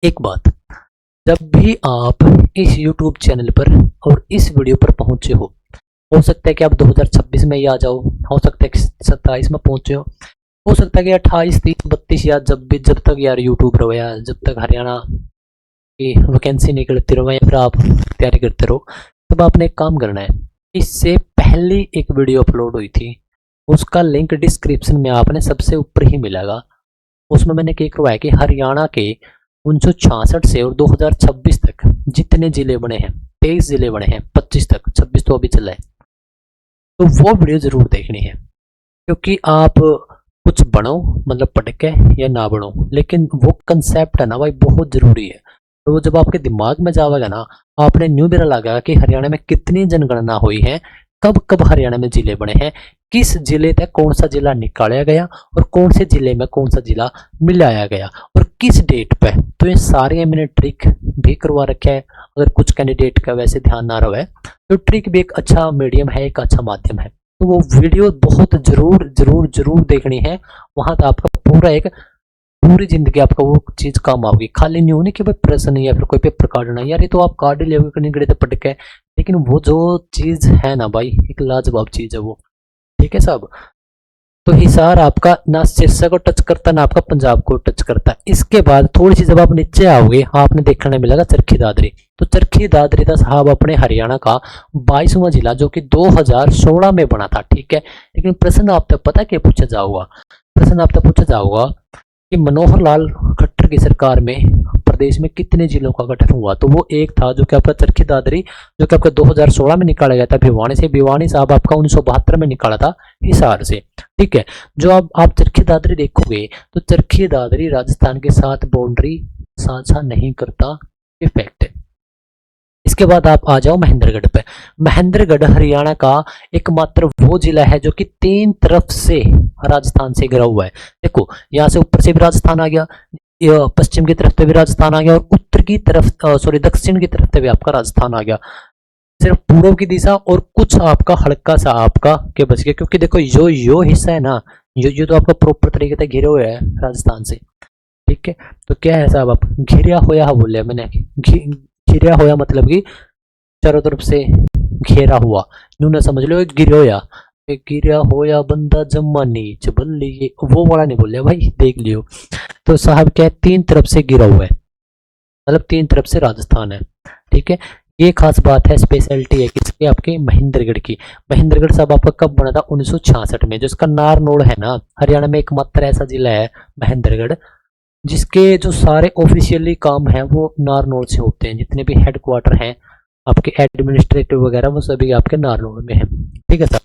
एक बात, जब भी आप इस YouTube चैनल पर और इस वीडियो पर पहुंचे हो सकता है कि आप 2026 में ही आ जाओ, हो सकता है कि 27 में पहुंचे हो सकता है कि 28, 30, 32 या जब तक यार यूट्यूब रहो या जब तक हरियाणा की वैकेंसी निकलती रहो या फिर आप तैयारी करते रहो, तब आपने एक काम करना है। इससे पहले एक वीडियो अपलोड हुई थी, उसका लिंक डिस्क्रिप्शन में आपने सबसे ऊपर ही मिलेगा। उसमें मैंने क्या करवाया कि हरियाणा के 1966 से और 2026 तक जितने जिले बने हैं, 23 जिले बने हैं, 25 तक, 26 तो अभी चला है, तो वो वीडियो जरूर देखनी है। क्योंकि आप कुछ बनो मतलब पढ़ के या ना बनो, लेकिन वो कंसेप्ट है ना भाई बहुत जरूरी है। तो वो जब आपके दिमाग में जाएगा ना, आपने न्यू मेरा लगा कि हरियाणा में कितनी जनगणना हुई है, कब कब हरियाणा में जिले बने हैं, किस जिले तक कौन सा जिला निकाला गया और कौन से जिले में कौन सा जिला मिलाया गया और किस डेट पे। तो ये सारे मैंने ट्रिक भी करवा रखे हैं। अगर कुछ कैंडिडेट का वैसे ध्यान ना रहे तो ट्रिक भी एक अच्छा मीडियम है, एक अच्छा माध्यम है। तो वो वीडियो बहुत जरूर जरूर जरूर देखनी है। वहां तो आपका पूरा एक पूरी जिंदगी आपका वो चीज काम आओगी। खाली नहीं होनी कि भाई प्रश्न या फिर कोई पेपर काटना, यार ये तो आप कार्ड ही ले गड़े थे पढ़ के, लेकिन वो जो चीज है ना भाई एक लाजवाब चीज है वो। ठीक है साहब, तो हिसार आपका ना सिरसा को टच करता ना आपका पंजाब को टच करता। इसके बाद थोड़ी सी जब आप नीचे आओगे आपने देखने मिलेगा चरखी दादरी। तो चरखी दादरी था साहब अपने हरियाणा का 22वां जिला जो कि 2016 में बना था। ठीक है, लेकिन प्रश्न आप तक पता क्या पूछा जाऊगा, प्रश्न आप तक पूछा जाऊगा कि मनोहर लाल खट्टर की सरकार में प्रदेश में कितने जिलों का गठन हुआ। तो वो एक था जो कि आपका चरखी दादरी, जो कि आपका 2016 में निकाला गया था भिवानी से। भिवानी साहब आपका 1972 में निकाला था हिसार से। ठीक है, जो आप चरखी दादरी देखोगे तो चरखी दादरी राजस्थान के साथ बाउंड्री साझा नहीं करता, ये फैक्ट है। इसके बाद आप आ जाओ महेंद्रगढ़ पे। महेंद्रगढ़ हरियाणा का एकमात्र वो जिला है जो कि 3 तरफ से राजस्थान से घिरा हुआ है। देखो यहाँ से ऊपर से भी राजस्थान आ गया, पश्चिम की तरफ से भी राजस्थान आ गया और उत्तर की तरफ दक्षिण की तरफ से भी आपका राजस्थान आ गया। सिर्फ पूर्व की दिशा और कुछ आपका हल्का सा आपका के बच गया, क्योंकि देखो यो हिस्सा है ना, यो तो आपका प्रॉपर तरीके से घिरे हुए है राजस्थान से। ठीक है, तो क्या है साहब, आप घिरिया होया बोले मैंने, घिरिया होया मतलब कि चारों तरफ से घेरा हुआ, यूं ना समझ लो गिरो या गिरा होया बंदा जम्मा नीच बल्ली, ये वो वाला नहीं बोले भाई, देख लियो। तो साहब क्या है 3 तरफ से गिरा हुआ है, मतलब 3 तरफ से राजस्थान है। ठीक है, ये खास बात है, स्पेशलिटी है किसकी, आपके महेंद्रगढ़ की। महेंद्रगढ़ साहब आपका कब बना था 1966 में। जो इसका नारनौल है ना, हरियाणा में एकमात्र ऐसा जिला है महेंद्रगढ़ जिसके जो सारे ऑफिशियली काम है वो नारनौल से होते हैं। जितने भी हेडक्वार्टर हैं आपके एडमिनिस्ट्रेटिव वगैरह वो सभी आपके नारनौल में है। ठीक है सर,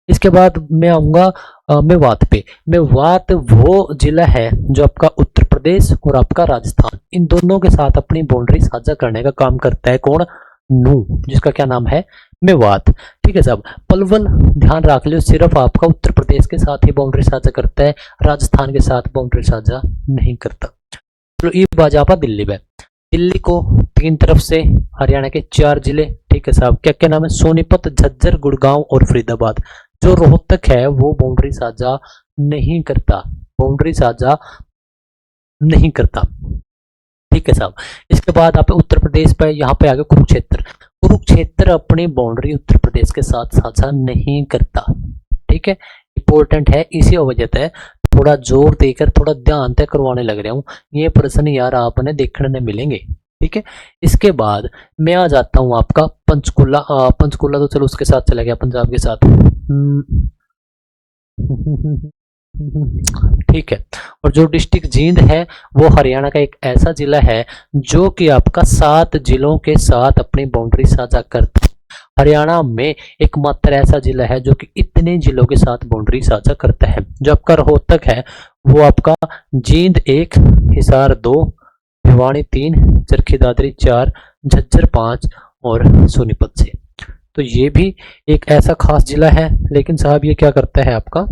इसके बाद मैं आऊंगा मेवात पे। मेवात वो जिला है जो आपका उत्तर प्रदेश और आपका राजस्थान इन दोनों के साथ अपनी बाउंड्री साझा करने का काम करता है। कौन? नू, जिसका क्या नाम है मेवात। ठीक है साहब, पलवल ध्यान रख लियो, सिर्फ आपका उत्तर प्रदेश के साथ ही बाउंड्री साझा करता है, राजस्थान के साथ बाउंड्री साझा नहीं करता। तो ये बात आपका दिल्ली में, दिल्ली को 3 तरफ से हरियाणा के 4 जिले। ठीक है साहब, क्या क्या नाम है, सोनीपत, झज्जर, गुड़गांव और फरीदाबाद। जो रोहतक है वो बाउंड्री साझा नहीं करता, बाउंड्री साझा नहीं करता। ठीक है साहब, इसके बाद आप उत्तर प्रदेश पे यहाँ पे आगे कुरुक्षेत्र। कुरुक्षेत्र अपनी बाउंड्री उत्तर प्रदेश के साथ साझा नहीं करता। ठीक है, इंपॉर्टेंट है, इसी वजह से थोड़ा जोर देकर थोड़ा ध्यान से करवाने लग रहा हूँ। ये प्रश्न यार आपने देखने मिलेंगे। ठीक है। इसके बाद मैं आ जाता हूँ आपका पंचकुला। पंचकुला तो चलो उसके साथ चला गया, पंजाब के साथ। ठीक है। और जो डिस्ट्रिक्ट जींद है वो हरियाणा का एक ऐसा जिला है जो कि आपका 7 जिलों के साथ अपनी बाउंड्री साझा करता है। हरियाणा में एकमात्र ऐसा जिला है जो कि इतने जिलों के साथ बाउंड्री साझा करता है। जो आपका रोहतक है वो आपका जींद 1, हिसार 2, भिवानी 3, चरखी दादरी 4, झज्जर 5 और सोनीपत से। तो ये भी एक ऐसा खास जिला है, लेकिन साहब ये क्या करता है आपका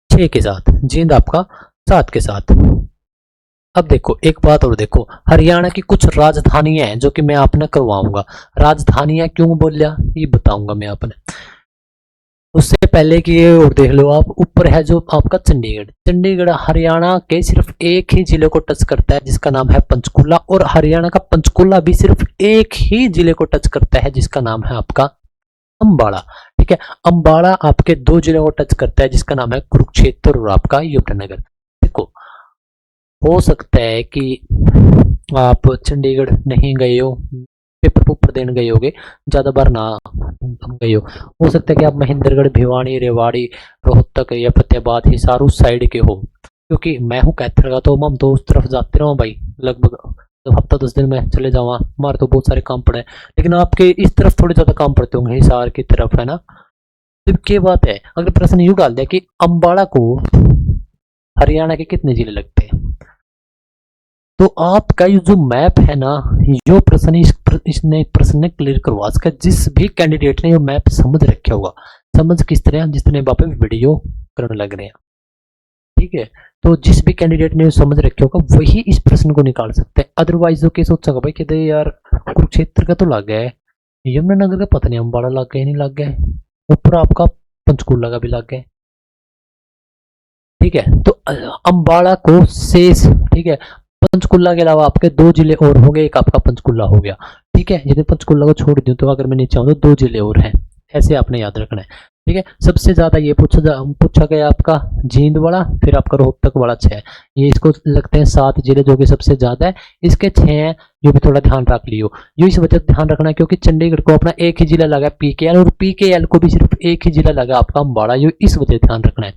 6 के साथ, जींद आपका 7 के साथ। अब देखो एक बात और देखो, हरियाणा की कुछ राजधानियां हैं जो कि मैं आपने करवाऊंगा। राजधानियां क्यों बोलिया ये बताऊंगा मैं आपने। उससे पहले कि ये और देख लो आप, ऊपर है जो आपका चंडीगढ़। चंडीगढ़ हरियाणा के सिर्फ एक ही जिले को टच करता है जिसका नाम है पंचकुला, और हरियाणा का पंचकुला भी सिर्फ एक ही जिले को टच करता है जिसका नाम है आपका अंबाला। ठीक है, अंबाला आपके 2 जिलों को टच करता है जिसका नाम है कुरुक्षेत्र और आपका यमुनानगर। देखो हो सकता है कि आप चंडीगढ़ नहीं गए हो, पेपर पुपर देने गए होगे, ज्यादा बार ना गए हो सकता है कि आप महेंद्रगढ़, भिवानी, रेवाड़ी, रोहतक या फतेहाबाद, हिसार उस साइड के हो, क्योंकि मैं हूँ कैथल का, तो हम तो उस तरफ जाते रहो भाई। लगभग तो हफ्ता 10 दिन में चले जावा, हमारे तो बहुत सारे काम पड़े हैं। लेकिन आपके इस तरफ थोड़े ज्यादा काम पड़ते होंगे, हिसार की तरफ, है ना। तो क्या बात है, अगर प्रश्न यूं डाल दिया कि अंबाला को हरियाणा के कितने जिले लगते हैं, तो आपका ये जो मैप है ना, जो प्रश्न इसने प्रश्न ने क्लियर करवा सका। जिस भी कैंडिडेट ने ये मैप समझ रखा होगा, समझ किस तरह, जिस तरह बापे वीडियो करने लग रहे हैं, ठीक है, तो जिस भी कैंडिडेट ने समझ रखे होगा वही इस प्रश्न को निकाल सकते हैं। अदरवाइज जो केस सोचेगा भाई कि यार कुरुक्षेत्र का तो लग गया है, यमुनानगर का पता नहीं अंबाला लग गया नहीं लग गया, ऊपर आपका पंचकुला का भी लग गया। ठीक है, तो अंबाला को शेष, ठीक है, पंचकुला के अलावा आपके 2 जिले और होंगे, एक आपका पंचकुला हो गया। ठीक है, यदि पंचकुला को छोड़ दूं तो अगर मैं नीचे आऊं तो 2 जिले और हैं, ऐसे आपने याद रखना है। ठीक है, सबसे ज्यादा ये पूछा गया आपका जींद वाला, फिर आपका रोहतक वाला 6, ये इसको लगते हैं 7 जिले जो कि सबसे ज्यादा है। इसके 6 हैं, जो भी थोड़ा ध्यान रख लियो। ये इस वजह से ध्यान रखना है क्योंकि चंडीगढ़ को अपना एक ही जिला लगा पीकेएल, और पीकेएल को भी सिर्फ एक ही जिला लगा आपका अंबाला, ये इस वजह से ध्यान रखना है।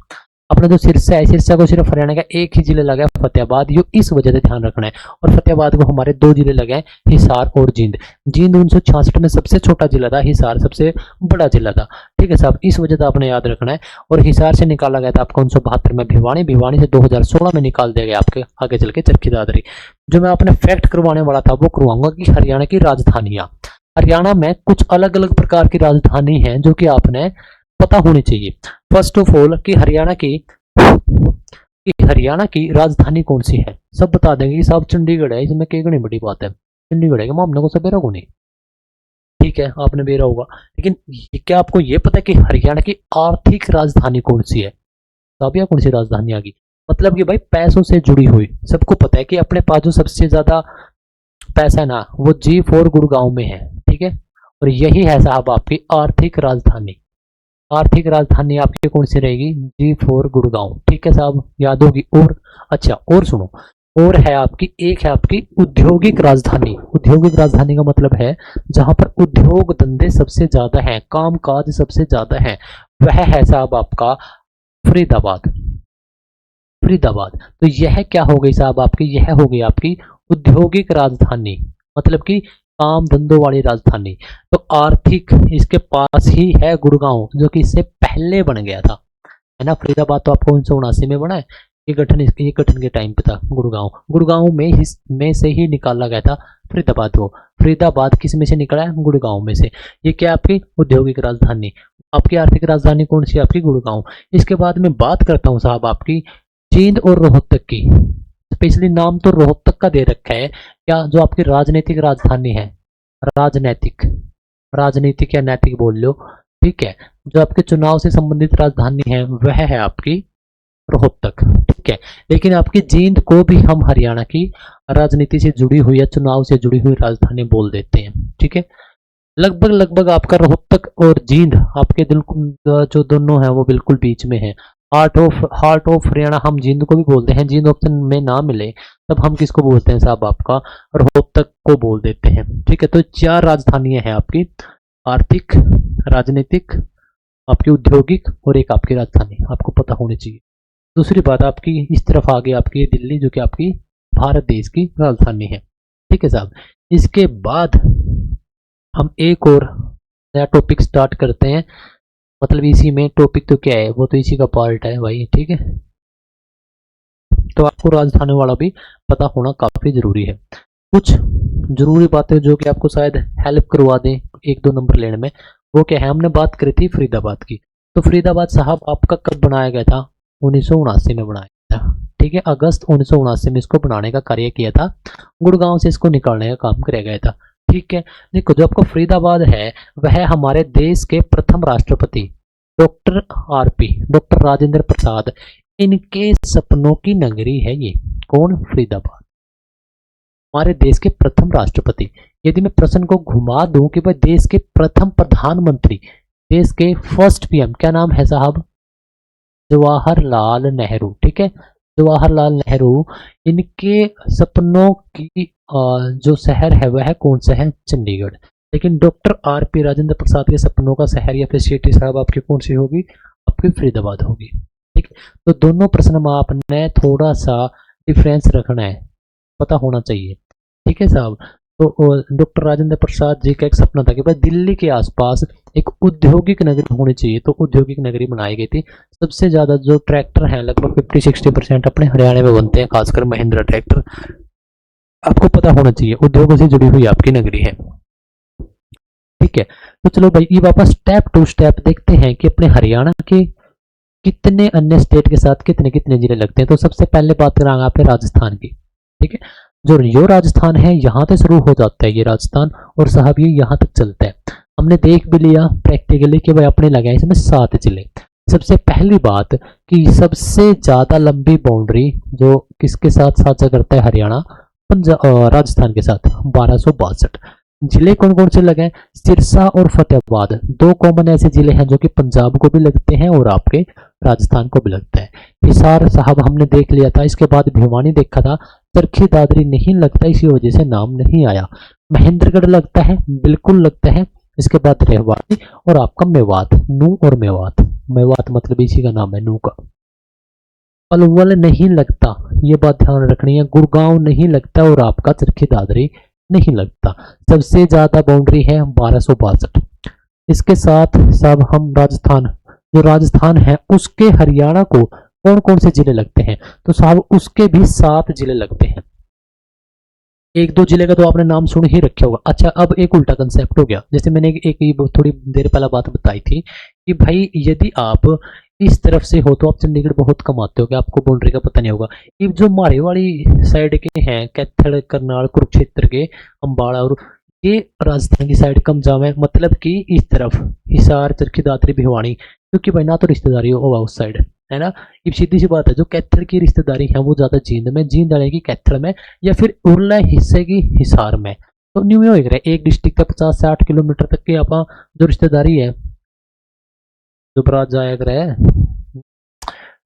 अपना जो सिरसा है, सिरसा को सिर्फ हरियाणा का एक ही जिले लगा है फतेहाबाद, ये इस वजह से ध्यान रखना है। और फतेहाबाद को हमारे 2 जिले लगे हैं, हिसार और जींद। जींद 1966 में सबसे छोटा जिला था, हिसार सबसे बड़ा जिला था। ठीक है साहब, इस वजह से आपने याद रखना है। और हिसार से निकाला गया था आपका 1972 में भिवानी, भिवानी से 2016 में निकाल दिया गया आपके आगे चल के चरखी दादरी। जो मैं आपने फैक्ट करवाने वाला था वो करवाऊंगा कि हरियाणा की राजधानियां, हरियाणा में कुछ अलग अलग प्रकार की राजधानी है जो कि आपने पता होनी चाहिए। फर्स्ट ऑफ ऑल कि हरियाणा की राजधानी कौन सी है, सब बता देंगे कि साहब चंडीगढ़ है, इसमें कई बड़ी बात है, चंडीगढ़ है कि मामले को सबेरा को नहीं। ठीक है, आपने बेरा होगा, लेकिन क्या आपको यह पता है कि हरियाणा की आर्थिक राजधानी कौन सी है? साहब या कौन सी राजधानी आ गई, मतलब कि भाई पैसों से जुड़ी हुई। सबको पता है कि अपने पास जो सबसे ज्यादा पैसा है ना, वो G4 गुड़गांव में है। ठीक है, और यही है साहब आपकी आर्थिक राजधानी। आर्थिक राजधानी आपकी कौन सी रहेगी? G4 गुड़गांव। ठीक है साहब, याद होगी। और अच्छा, और सुनो, और है आपकी, एक है आपकी औद्योगिक राजधानी। औद्योगिक राजधानी का मतलब है जहां पर उद्योग धंधे सबसे ज्यादा हैं, काम काज सबसे ज्यादा है, वह है साहब आपका फरीदाबाद। फरीदाबाद। तो यह क्या हो गई साहब आपकी, यह हो गई आपकी औद्योगिक राजधानी, मतलब कि काम धंधों वाली राजधानी। तो आर्थिक इसके पास ही है गुड़गांव, जो कि इससे पहले बन गया था, है ना। फरीदाबाद तो आपको 1979 में बना है, ये गठन के टाइम पे था। गुड़गांव में से ही निकाला गया था फरीदाबाद को। फरीदाबाद किस में से निकला है? गुड़गांव में से। ये क्या आपकी औद्योगिक राजधानी। आपकी आर्थिक राजधानी कौन सी? आपकी गुड़गांव। इसके बाद में बात करता हूँ साहब आपकी जींद और रोहतक की। स्पेशली नाम तो रोहतक का दे रखा है क्या, जो आपकी राजनीतिक राजधानी है, राजनीतिक या नैतिक बोल लो। ठीक है, जो आपके चुनाव से संबंधित राजधानी है वह है आपकी रोहतक। ठीक है, लेकिन आपकी जींद को भी हम हरियाणा की राजनीति से जुड़ी हुई या चुनाव से जुड़ी हुई राजधानी बोल देते हैं। ठीक है, लगभग आपका रोहतक और जींद आपके दिल जो दोनों है वो बिल्कुल बीच में है। हार्ट ऑफ हरियाणा हम जींद को भी बोलते हैं। जींद ऑप्शन में ना मिले तब हम किसको बोलते हैं साहब, आपका रोहतक को बोल देते हैं। ठीक है, तो 4 राजधानियां हैं आपकी, आर्थिक, राजनीतिक, आपकी औद्योगिक और एक आपकी राजधानी, आपको पता होनी चाहिए। दूसरी बात आपकी इस तरफ आ गई आपकी दिल्ली, जो कि आपकी भारत देश की राजधानी है। ठीक है साहब, इसके बाद हम एक और नया टॉपिक स्टार्ट करते हैं। मतलब इसी में टॉपिक तो क्या है, वो तो इसी का पार्ट है भाई। ठीक है, तो आपको राजधानी वाला भी पता होना काफी जरूरी है। कुछ जरूरी बातें जो कि आपको शायद हेल्प करवा दें 1-2 नंबर लेने में, वो क्या है, हमने बात करी थी फरीदाबाद की। तो फरीदाबाद साहब आपका कब बनाया गया था, 1979 में बनाया गया था। ठीक है, अगस्त 1979 में इसको बनाने का कार्य किया था, गुड़गांव से इसको निकालने का काम किया गया था। ठीक है, देखो जो आपका फरीदाबाद है वह हमारे देश के प्रथम राष्ट्रपति डॉक्टर डॉक्टर राजेंद्र प्रसाद, इनके सपनों की नगरी है ये। कौन, फरीदाबाद, हमारे देश के प्रथम राष्ट्रपति। यदि मैं प्रश्न को घुमा दूं कि भाई देश के प्रथम प्रधानमंत्री, देश के फर्स्ट पीएम, क्या नाम है साहब, जवाहरलाल नेहरू। ठीक है, जवाहरलाल नेहरू, इनके सपनों की जो शहर है वह कौन सा है, चंडीगढ़। लेकिन डॉक्टर आर.पी. राजेंद्र प्रसाद के सपनों का शहर या फिर सिटी साहब आपकी कौन सी होगी, आपकी फरीदाबाद होगी। ठीक है, तो दोनों प्रश्न में आपने थोड़ा सा डिफरेंस रखना है, पता होना चाहिए। ठीक है साहब, तो डॉक्टर राजेंद्र प्रसाद जी का एक सपना था कि भाई दिल्ली के आसपास एक औद्योगिक नगरी होनी चाहिए, तो औद्योगिक नगरी बनाई गई थी। सबसे ज्यादा जो ट्रैक्टर हैं लगभग 50-60% अपने हरियाणा में बनते हैं, खासकर महिंद्रा ट्रैक्टर। आपको पता होना चाहिए उद्योगों से जुड़ी हुई आपकी नगरी है। ठीक है, तो चलो भाई ये वापस स्टेप टू स्टेप देखते हैं कि अपने हरियाणा के कितने अन्य स्टेट के साथ कितने कितने जिले लगते हैं। तो सबसे पहले बात करेंगे आपके राजस्थान की। ठीक है, जो यो राजस्थान है यहाँ से शुरू हो जाता है ये राजस्थान, और साहब ये यहाँ तक चलता है। हमने देख भी लिया प्रैक्टिकली कि भाई अपने लगे इसमें 7 जिले। सबसे पहली बात कि सबसे ज्यादा लंबी बाउंड्री जो किसके साथ साझा करता है हरियाणा, राजस्थान के साथ 1262 जिले कौन कौन से लगे हैं, सिरसा और फतेहाबाद, 2 कॉमन ऐसे जिले हैं जो कि पंजाब को भी लगते हैं और आपके राजस्थान को भी लगता है। हिसार साहब हमने देख लिया था, इसके बाद भिवानी देखा था, चरखी दादरी नहीं लगता, इसी वजह से नाम नहीं आया। महेंद्रगढ़ लगता है, बिल्कुल लगता है। इसके बाद रेवाड़ी और आपका मेवात, नू और मेवात, मेवात मतलब इसी का नाम है, नू का। पलवल नहीं लगता, ये बात ध्यान रखनी है। गुड़गांव नहीं लगता और आपका चरखी दादरी नहीं लगता। सबसे ज्यादा बाउंड्री है 1262। इसके साथ सब हम राजस्थान, जो राजस्थान है उसके हरियाणा को कौन कौन से जिले लगते हैं, तो साहब उसके भी 7 जिले लगते हैं। 1-2 जिले का तो आपने नाम सुन ही रखा होगा। अच्छा, अब एक उल्टा कंसेप्ट हो गया, जैसे मैंने एक थोड़ी देर पहले बात बताई थी कि भाई यदि आप इस तरफ से हो तो आप चंडीगढ़ बहुत कम आते हो, कि आपको बाउंड्री का पता नहीं होगा। ये जो मारे वाली साइड के हैं, कैथल, करनाल, कुरुक्षेत्र के, अम्बाड़ा, और ये राजस्थान की साइड कम जावे, मतलब कि इस तरफ हिसार, चरखी दादरी, भिवानी, क्योंकि भाई ना तो रिश्तेदारी होगा उस साइड, है ना। ये सीधी सी बात है, जो कैथल की रिश्तेदारी है वो ज्यादा जींद में, जींद वाले की कैथल में, या फिर उरला हिस्से की हिसार में। तो न्यू हो गया एक डिस्ट्रिक्ट का 50 से 8 किलोमीटर तक की आप जो रिश्तेदारी है जो बरात जाया करे।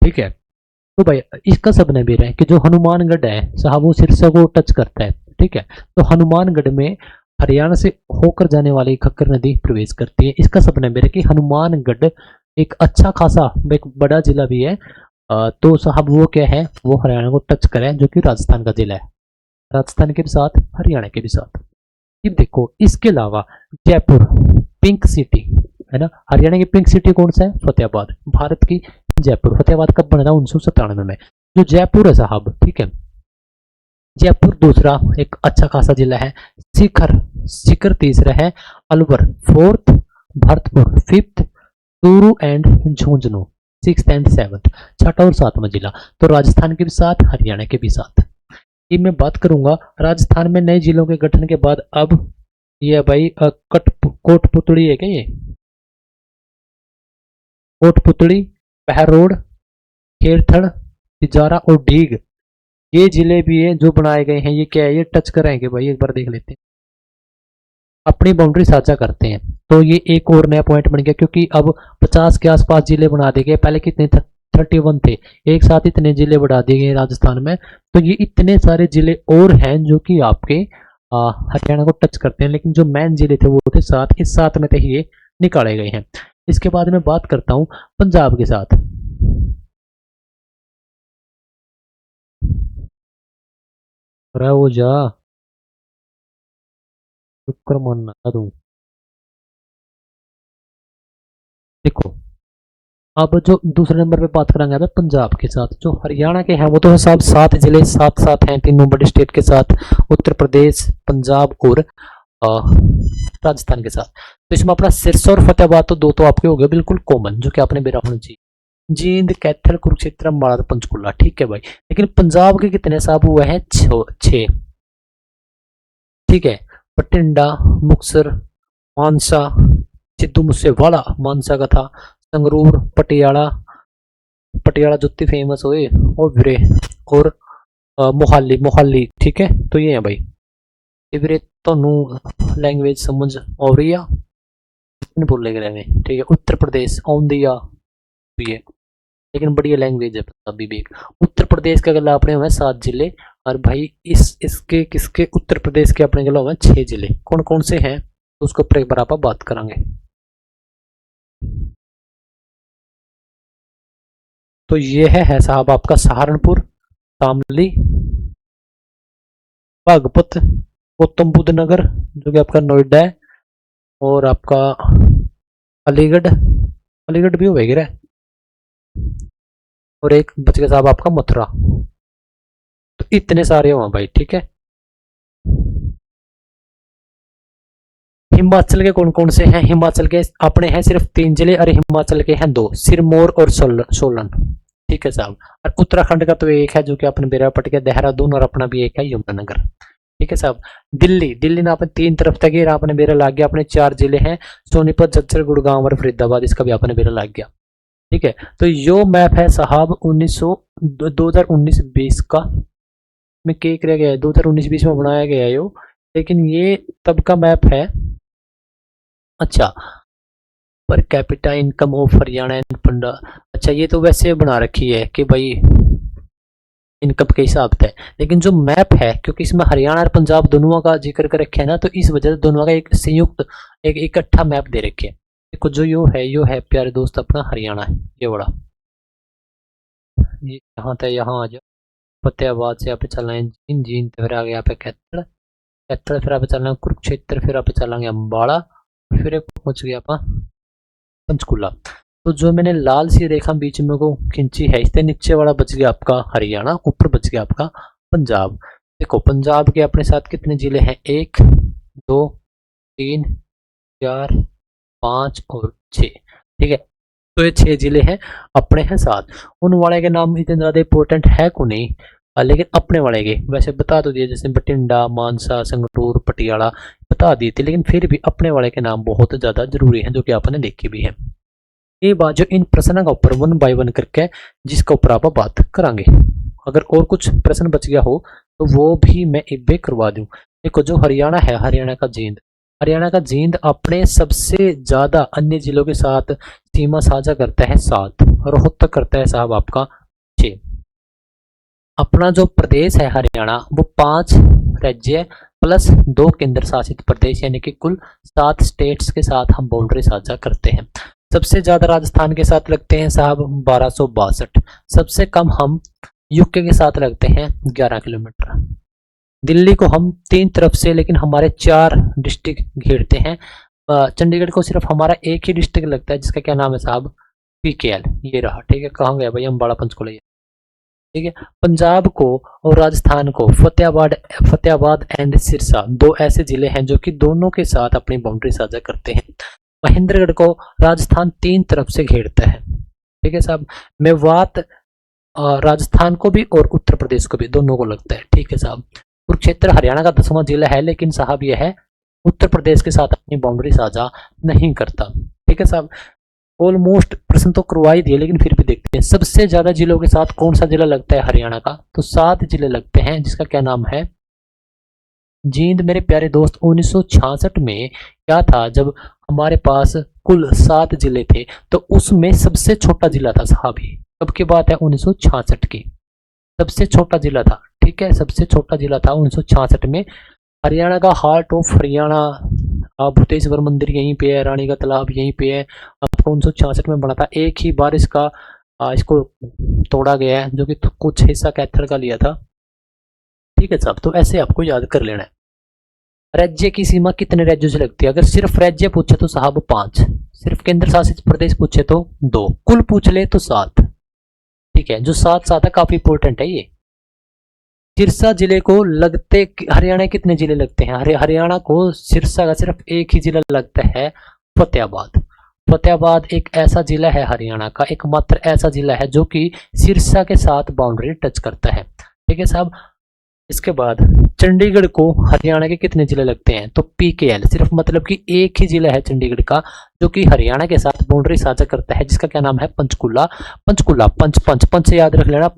ठीक है, तो भाई इसका सब नबीर है कि जो हनुमानगढ़ है साहब वो सिरसा को टच करता है। ठीक है, तो हनुमानगढ़ में हरियाणा से होकर जाने वाली खक्कर नदी प्रवेश करती है। इसका सब नबीर है कि हनुमानगढ़ एक अच्छा खासा एक बड़ा जिला भी है, तो साहब वो क्या है, वो हरियाणा को टच करे, जो कि राजस्थान का जिला है, राजस्थान के भी साथ हरियाणा के भी साथ। ये देखो, इसके अलावा जयपुर पिंक सिटी है ना, हरियाणा की पिंक सिटी कौन सा है, फतेहाबाद। भारत की जयपुर, फतेहाबाद कब बना था, 1997 में। जो जयपुर है साहब, ठीक है, जयपुर दूसरा एक अच्छा खासा जिला है। शिखर, शिखर तीसरा है, Alwar fourth, Bharatpur fifth, Churu and Jhunjhunu 6th and 7th, छठा और 7वां जिला। तो राजस्थान के भी साथ, हरियाणा के भी साथ। ये मैं बात करूंगा राजस्थान में नए जिलों के गठन के बाद। अब ये भाई कोटपुतली है क्या, ये कोटपुतली, बहरोड, खेरथड़, तिजारा और डीग, ये जिले भी है जो बनाए गए हैं। ये क्या है, ये टच कराएंगे भाई, एक बार देख लेते हैं। अपनी बाउंड्री साझा करते हैं, तो ये एक और नया पॉइंट बन गया, क्योंकि अब 50 के आसपास जिले बना दिए गए। पहले कितने थे, 31 थे, एक साथ इतने जिले बढ़ा दिए गए राजस्थान में। तो ये इतने सारे जिले और हैं जो कि आपके हरियाणा को टच करते हैं, लेकिन जो मेन जिले थे वो थे 7, इस 7 में से ये निकाले गए हैं। इसके बाद में बात करता हूँ पंजाब के साथ। हो जा शुक्र मानना तू। देखो, अब जो दूसरे नंबर पे बात करेंगे अब पंजाब के साथ। जो हरियाणा के हैं वो तो सब 7 जिले साथ साथ हैं तीनों बड़े स्टेट के साथ, उत्तर प्रदेश, पंजाब और राजस्थान के साथ। तो इसमें अपना सिरसा और फतेहाबाद तो दो तो आपके हो गए बिल्कुल कॉमन, जो कि आपने मेरा होना चाहिए। जींद, कैथल, कुरुक्षेत्र, अम्बाला, पंचकुला, ठीक है भाई। लेकिन पंजाब के कितने साहब हुए हैं? 6। ठीक है, बठिंडा, मुक्तसर, मानसा, सिद्धू मूसेवाला मानसा का था, संगरूर, पटियाला, पटियाला जुत्ती फेमस हुए, और वीरे और मोहाली, मोहाली, ठीक है। तो ये है भाई, ये वीरे ਤੁਹਾਨੂੰ लैंग्वेज समझ आ रही है? नहीं बोलेंगे रहने, ठीक है। उत्तर प्रदेश औंदिया, ये लेकिन बढ़िया लैंग्वेज है पंजाबी भी। उत्तर प्रदेश के अगर अपने हुए 7 जिले, और भाई इसके किसके उत्तर प्रदेश के अपने गला हुए 6 जिले। कौन कौन से हैं तो उसके ऊपर एक बार आप बात करेंगे। तो ये है साहब आपका सहारनपुर, शामली, बागपत, गौतम बुद्ध नगर जो कि आपका नोएडा है, और आपका अलीगढ़, अलीगढ़ भी होगा, और एक बच गया साहब आपका मथुरा। तो इतने सारे हुआ भाई, ठीक है। हिमाचल के कौन कौन से हैं? हिमाचल के अपने हैं सिर्फ 3 जिले, और हिमाचल के हैं 2, सिरमौर और सोलन, ठीक है साहब। और उत्तराखंड का तो एक है जो कि अपने बेरापट के देहरादून, और अपना भी एक है यमुनानगर, ठीक है साहब। दिल्ली, दिल्ली ने आपने 3 तरफ तक ही आपने बेरा लाग गया, अपने 4 जिले हैं, सोनीपत, झज्जर, गुड़गांव और फरीदाबाद, इसका भी आपने बेरा लाग गया, ठीक है। तो यो मैप है साहब 2019-20 का, में क्या किया गया है 2019-20 में बनाया गया है यो, लेकिन ये तब का मैप है। अच्छा, per capita income of Haryana and Punjab, अच्छा ये तो वैसे बना रखी है कि भाई इनकम के हिसाब से, लेकिन जो मैप है क्योंकि इसमें हरियाणा और पंजाब दोनों का जिक्र कर रखे है ना, तो इस वजह से दोनों का एक संयुक्त एक इकट्ठा मैप दे रखे है। देखो जो यो है प्यारे दोस्त अपना हरियाणा है, ये बड़ा, ये यहाँ था, यहाँ आ जाओ। फतेहाबाद से यहाँ पे चलना है जींद, जींद फिर आ गया यहाँ पे कैथल, कैथल फिर आप चलना है कुरुक्षेत्र, फिर आप चलांगे अम्बाड़ा, फिर एक पहुंच गया अपना पंचकुला। तो जो मैंने लाल सी रेखा बीच में को खींची है, इससे नीचे वाला बच गया आपका हरियाणा, ऊपर बच गया आपका पंजाब। देखो पंजाब के अपने साथ कितने जिले हैं? 1, 2, 3, 4, 5 और 6, ठीक है। तो ये 6 जिले हैं, अपने हैं 7। उन वाले के नाम इतने ज्यादा इंपॉर्टेंट है को नहीं, लेकिन अपने वाले के वैसे बता तो दिए, जैसे बठिंडा, मानसा, संगरूर, पटियाला बता दिए थे, लेकिन फिर भी अपने वाले के नाम बहुत ज्यादा जरूरी हैं, जो कि आपने देखे भी हैं। ये बात जो इन प्रश्नों का ऊपर 1 बाय 1 करके जिसका ऊपर आप बात करांगे। अगर और कुछ प्रश्न बच गया हो तो वो भी मैं एक बे करवा दूं। देखो जो हरियाणा है, हरियाणा का जींद, हरियाणा का जींद अपने सबसे ज्यादा अन्य जिलों के साथ सीमा साझा करता है 7, रोहतक करता है साहब आपका 6। अपना जो प्रदेश है हरियाणा वो 5 राज्य प्लस 2 केंद्र शासित प्रदेश, यानी कि कुल 7 स्टेट्स के साथ हम बाउंड्री साझा करते हैं। सबसे ज्यादा राजस्थान के साथ लगते हैं साहब 1262, सबसे कम हम यूके के साथ लगते हैं 11 किलोमीटर। दिल्ली को हम 3 तरफ से, लेकिन हमारे 4 डिस्ट्रिक्ट घेरते हैं। चंडीगढ़ को सिर्फ हमारा एक ही डिस्ट्रिक्ट लगता है, जिसका क्या नाम है साहब? पीकेएल, ये रहा, ठीक है। कहाँ गया भाई अम्बाड़ा पंचकुला, ठीक है। पंजाब को और राजस्थान को फतेहाबाद एंड सिरसा 2 ऐसे जिले हैं जो कि दोनों के साथ अपनी बाउंड्री साझा करते हैं। महेंद्रगढ़ को राजस्थान 3 तरफ से घेरता है, ठीक है साहब। मेवात राजस्थान को भी और उत्तर प्रदेश को भी, दोनों को लगता है, ठीक है साहब। कुरुक्षेत्र हरियाणा का 10वां जिला है, लेकिन साहब यह है उत्तर प्रदेश के साथ अपनी बाउंड्री साझा नहीं करता, ठीक है साहब। ऑलमोस्ट प्रश्न तो करवा ही दिए, लेकिन फिर भी देखते हैं सबसे ज्यादा जिलों के साथ कौन सा जिला लगता है हरियाणा का? तो 7 जिले लगते हैं, जिसका क्या नाम है? जींद। मेरे प्यारे दोस्त 1966 में क्या था, जब हमारे पास कुल 7 जिले थे, तो उसमें सबसे छोटा जिला था साहब ही कब की बात है? 1966 की। सबसे छोटा जिला था, ठीक है, सबसे छोटा जिला था 1966 में। हरियाणा का हार्ट ऑफ हरियाणा, भूतेश्वर मंदिर यहीं पे है, रानी का तालाब यहीं पे है, आपको 1966 में बना था। एक ही बार इसको तोड़ा गया है, जो कि कुछ हिस्सा कैथल का लिया था, ठीक है साहब। तो ऐसे आपको याद कर लेना है। राज्य की सीमा कितने राज्यों से लगती है? अगर सिर्फ राज्य पूछे तो साहब 5, सिर्फ केंद्र शासित प्रदेश पूछे तो 2, कुल पूछ ले तो 7, ठीक है। जो 7 है काफी इंपॉर्टेंट है ये। सिरसा जिले को लगते हरियाणा कितने जिले लगते हैं? हरियाणा को सिरसा का सिर्फ एक ही जिला लगता है, फतेहाबाद। फतेहाबाद एक ऐसा जिला है हरियाणा का, एकमात्र ऐसा जिला है जो कि सिरसा के साथ बाउंड्री टच करता है, ठीक है साहब। इसके बाद चंडीगढ़ को हरियाणा के कितने जिले लगते हैं? तो PKL, सिर्फ मतलब कि एक ही जिला है चंडीगढ़ का जो कि हरियाणा के साथ बाउंड्री साझा करता है, जिसका क्या नाम है? पंचकुला। पंचकुला, पंच से याद रख लेना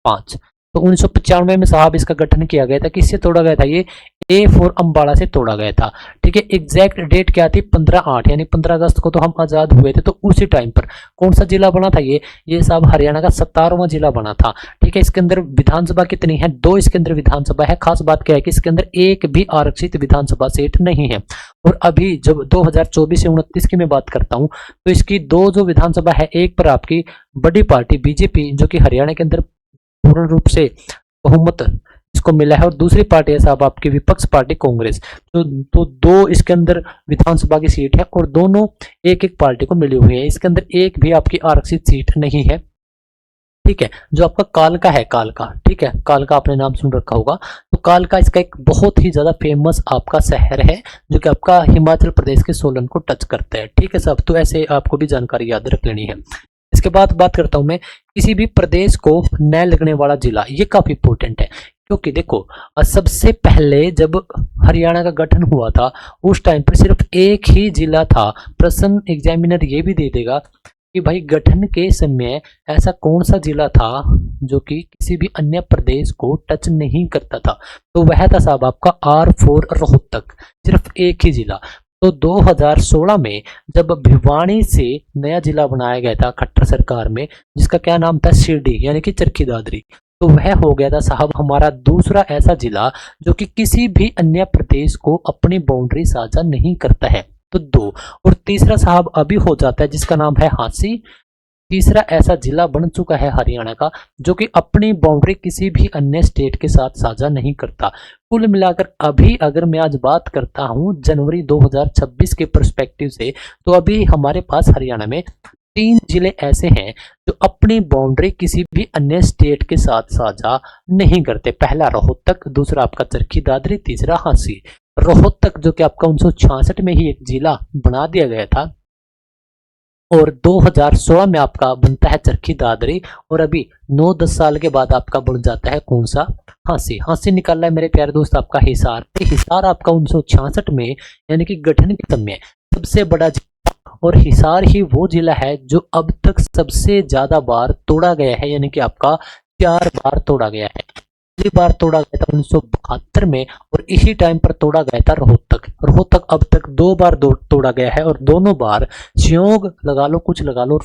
5। तो 1995 में साहब इसका गठन किया गया था। किससे तोड़ा गया था? ये A फॉर अम्बाला से तोड़ा गया था, ठीक है। एग्जैक्ट डेट क्या थी? 15/8, यानी 15 अगस्त को तो हम आजाद हुए थे। तो उसी टाइम पर कौन सा जिला बना था? ये साहब हरियाणा का 17वां जिला बना था, ठीक है। इसके अंदर विधानसभा कितनी है? 2 इसके अंदर विधानसभा है। खास बात क्या है कि इसके अंदर एक भी आरक्षित विधानसभा सीट नहीं है। और अभी जब 2024 से 29 की मैं बात करता हूँ तो इसकी 2 जो विधानसभा है, एक पर आपकी बड़ी पार्टी बीजेपी जो कि हरियाणा के अंदर पूर्ण रूप से बहुमत इसको मिला है, और दूसरी पार्टी है साहब आपकी विपक्ष पार्टी कांग्रेस। तो 2 इसके अंदर विधानसभा की सीट है और दोनों एक एक पार्टी को मिली हुई है। इसके अंदर एक भी आपकी आरक्षित सीट नहीं है, ठीक है। जो आपका कालका है, कालका, ठीक है, कालका आपने नाम सुन रखा होगा। तो कालका इसका एक बहुत ही ज्यादा फेमस आपका शहर है जो कि आपका हिमाचल प्रदेश के सोलन को टच करता है, ठीक है साहब। तो ऐसे आपको भी जानकारी याद रख लेनी है। इसके बाद बात करता हूं मैं किसी भी प्रदेश को न लगने वाला जिला। ये काफी इंपॉर्टेंट है क्योंकि देखो सबसे पहले जब हरियाणा का गठन हुआ था उस टाइम पर सिर्फ एक ही जिला था। प्रश्न एग्जामिनर ये भी दे देगा कि भाई गठन के समय ऐसा कौन सा जिला था जो कि किसी भी अन्य प्रदेश को टच नहीं करता था। तो वह था साहब आपका R4 रोहतक, सिर्फ एक ही जिला। तो 2016 में जब भिवानी से नया जिला बनाया गया था खट्टर सरकार में, जिसका क्या नाम था? शिरडी, यानी कि चरखी दादरी। तो वह हो गया था साहब हमारा दूसरा ऐसा जिला जो कि किसी भी अन्य प्रदेश को अपनी बाउंड्री साझा नहीं करता है। तो 2। और तीसरा साहब अभी हो जाता है जिसका नाम है हांसी। तीसरा ऐसा जिला बन चुका है हरियाणा का जो कि अपनी बाउंड्री किसी भी अन्य स्टेट के साथ साझा नहीं करता। कुल मिलाकर अभी अगर मैं आज बात करता हूं जनवरी 2026 के पर्सपेक्टिव से, तो अभी हमारे पास हरियाणा में 3 जिले ऐसे हैं जो अपनी बाउंड्री किसी भी अन्य स्टेट के साथ साझा नहीं करते। पहला रोहतक, दूसरा आपका चरखी दादरी, तीसरा हांसी। रोहतक जो कि आपका 1966 में ही एक जिला बना दिया गया था और 2016 में आपका बनता है चरखी दादरी, और अभी 9-10 साल के बाद आपका बन जाता है कौन सा? हांसी। हांसी निकालना है मेरे प्यारे दोस्त आपका हिसार। हिसार आपका 1966 में यानी कि गठन के समय सबसे बड़ा जिला, और हिसार ही वो जिला है जो अब तक सबसे ज्यादा बार तोड़ा गया है, यानी कि आपका 4 बार तोड़ा गया है। पहली बार तोड़ा गया था 1972 में और इसी टाइम पर तोड़ा गया था रोहतक। रोहतक अब तक 2 बार तोड़ा गया है और दोनों बार संयोग लगा लो कुछ लगा लो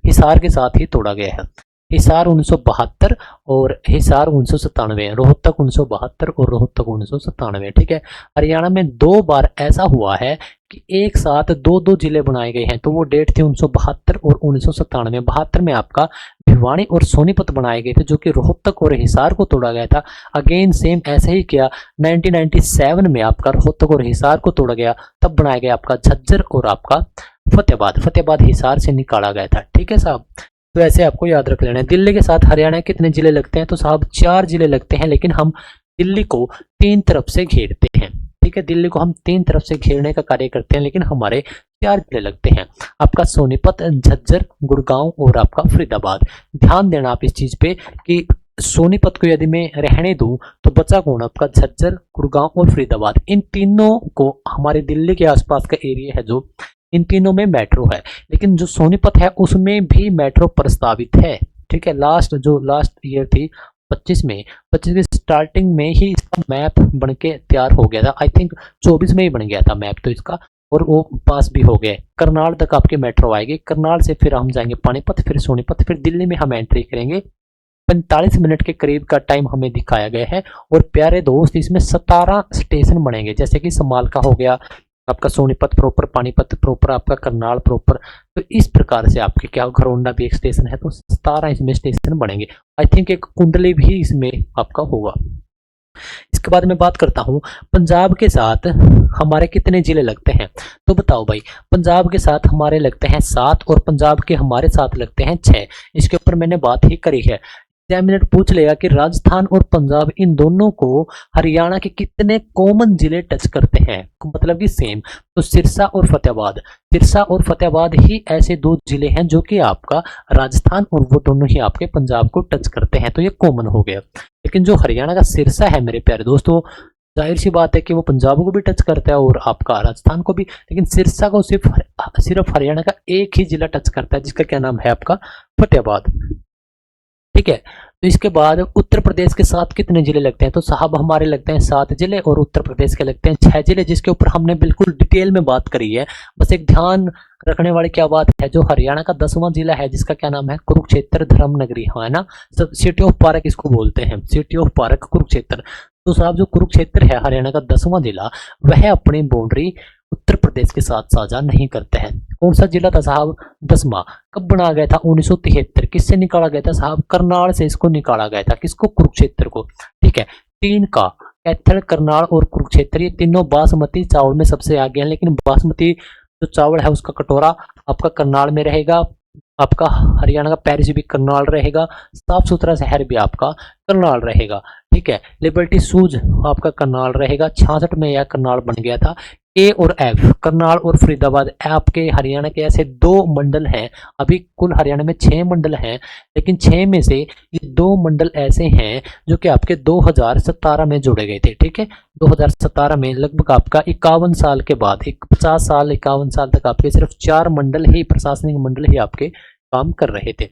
हिसार के साथ ही तोड़ा गया है। हिसार 1972 और हिसार 1997, रोहतक 1972 और रोहतक 1997, ठीक है। हरियाणा में 2 बार ऐसा हुआ है कि एक साथ 2-2 जिले बनाए गए हैं। तो वो डेट थी 1972 और 1997। 72 में आपका भिवानी और सोनीपत बनाए गए थे जो कि रोहतक और हिसार को तोड़ा गया था। अगेन सेम ऐसे ही किया 1997 में आपका रोहतक और हिसार को तोड़ा गया, तब बनाया गया आपका झज्जर और आपका फतेहाबाद। फतेहाबाद हिसार से निकाला गया था, ठीक है साहब। तो ऐसे आपको याद रख लेना है। दिल्ली के साथ हरियाणा कितने जिले लगते हैं? तो साहब 4 जिले लगते हैं, लेकिन हम दिल्ली को 3 तरफ से घेरते हैं, ठीक है। दिल्ली को हम 3 तरफ से घेरने का कार्य करते हैं, लेकिन हमारे 4 जिले लगते हैं, आपका सोनीपत, झज्जर, गुड़गांव और आपका फरीदाबाद। ध्यान देना आप इस चीज पे कि सोनीपत को यदि मैं रहने दूं तो बचा कौन? आपका झज्जर, गुड़गांव और फरीदाबाद। इन तीनों को हमारे दिल्ली के आसपास का एरिया है जो इन तीनों में मेट्रो है, लेकिन जो सोनीपत है उसमें भी मेट्रो प्रस्तावित है, ठीक है। लास्ट ईयर थी 25 में, 25 की स्टार्टिंग में ही इसका मैप बनके तैयार हो गया था। आई थिंक 24 में ही बन गया था मैप तो इसका। और वो पास भी हो गए। करनाल तक आपकी मेट्रो आएगी, करनाल से फिर हम जाएंगे पानीपत, फिर सोनीपत, फिर दिल्ली में हम एंट्री करेंगे। 45 मिनट के करीब का टाइम हमें दिखाया गया है। और प्यारे दोस्त, इसमें 17 स्टेशन बनेंगे, जैसे कि समालका हो गया आपका, सोनीपत प्रॉपर, पानीपत प्रॉपर, आपका करनाल प्रॉपर। तो इस प्रकार से आपके क्या, घरौंडा भी एक स्टेशन है, तो 17 इसमें स्टेशन बनेंगे। आई थिंक एक कुंडली भी इसमें आपका होगा। इसके बाद मैं बात करता हूँ पंजाब के साथ हमारे कितने जिले लगते हैं। तो बताओ भाई, पंजाब के साथ हमारे लगते हैं 7 और पंजाब के हमारे साथ लगते हैं 6। इसके ऊपर मैंने बात ही करी है। एग्जामिनर पूछ लेगा कि राजस्थान और पंजाब इन दोनों को हरियाणा के कितने कॉमन जिले टच करते हैं, मतलब कि सेम। तो सिरसा और फतेहाबाद, सिरसा और फतेहाबाद ही ऐसे दो जिले हैं जो कि आपका राजस्थान और वो दोनों ही आपके पंजाब को टच करते हैं, तो ये कॉमन हो गया। लेकिन जो हरियाणा का सिरसा है मेरे प्यारे दोस्तों, जाहिर सी बात है कि वो पंजाब को भी टच करता है और आपका राजस्थान को भी, लेकिन सिरसा को सिर्फ हरियाणा का एक ही जिला टच करता है, जिसका क्या नाम है आपका, फतेहाबाद। ठीक है। तो इसके बाद उत्तर प्रदेश के साथ कितने जिले लगते हैं। तो साहब हमारे लगते हैं 7 जिले और उत्तर प्रदेश के लगते हैं 6 जिले, जिसके ऊपर हमने बिल्कुल डिटेल में बात करी है। बस एक ध्यान रखने वाली क्या बात है, जो हरियाणा का 10वां जिला है जिसका क्या नाम है, कुरुक्षेत्र धर्मनगरी, हाँ है ना, सिटी ऑफ पार्क इसको बोलते हैं, सिटी ऑफ पार्क कुरुक्षेत्र। तो साहब जो कुरुक्षेत्र है हरियाणा का 10वां जिला, वह अपनी बाउंड्री उत्तर प्रदेश के साथ साझा नहीं करते हैं। कौन सा जिला था साहब, 10वां। कब बना गया था, 1973। किससे निकाला गया था साहब, करनाल से इसको निकाला गया था, किसको, कुरुक्षेत्र को। ठीक है। 3 का कैथल, करनाल और कुरुक्षेत्र, ये तीनों बासमती चावल में सबसे आगे हैं, लेकिन बासमती जो चावल है उसका कटोरा आपका करनाल में रहेगा, आपका हरियाणा का पेरिस भी करनाल रहेगा, साफ सुथरा शहर भी आपका करनाल रहेगा। ठीक है। लिबर्टी शूज आपका करनाल रहेगा, 66 में यह करनाल बन गया था। ए और एफ, करनाल और फरीदाबाद, आपके हरियाणा के ऐसे 2 मंडल हैं। अभी कुल हरियाणा में 6 मंडल हैं, लेकिन 6 में से ये 2 मंडल ऐसे हैं जो कि आपके 2017 में जोड़े गए थे। ठीक है। 2017 में लगभग आपका 51 साल के बाद, 50 साल 51 साल तक आपके सिर्फ 4 मंडल ही, प्रशासनिक मंडल ही आपके काम कर रहे थे।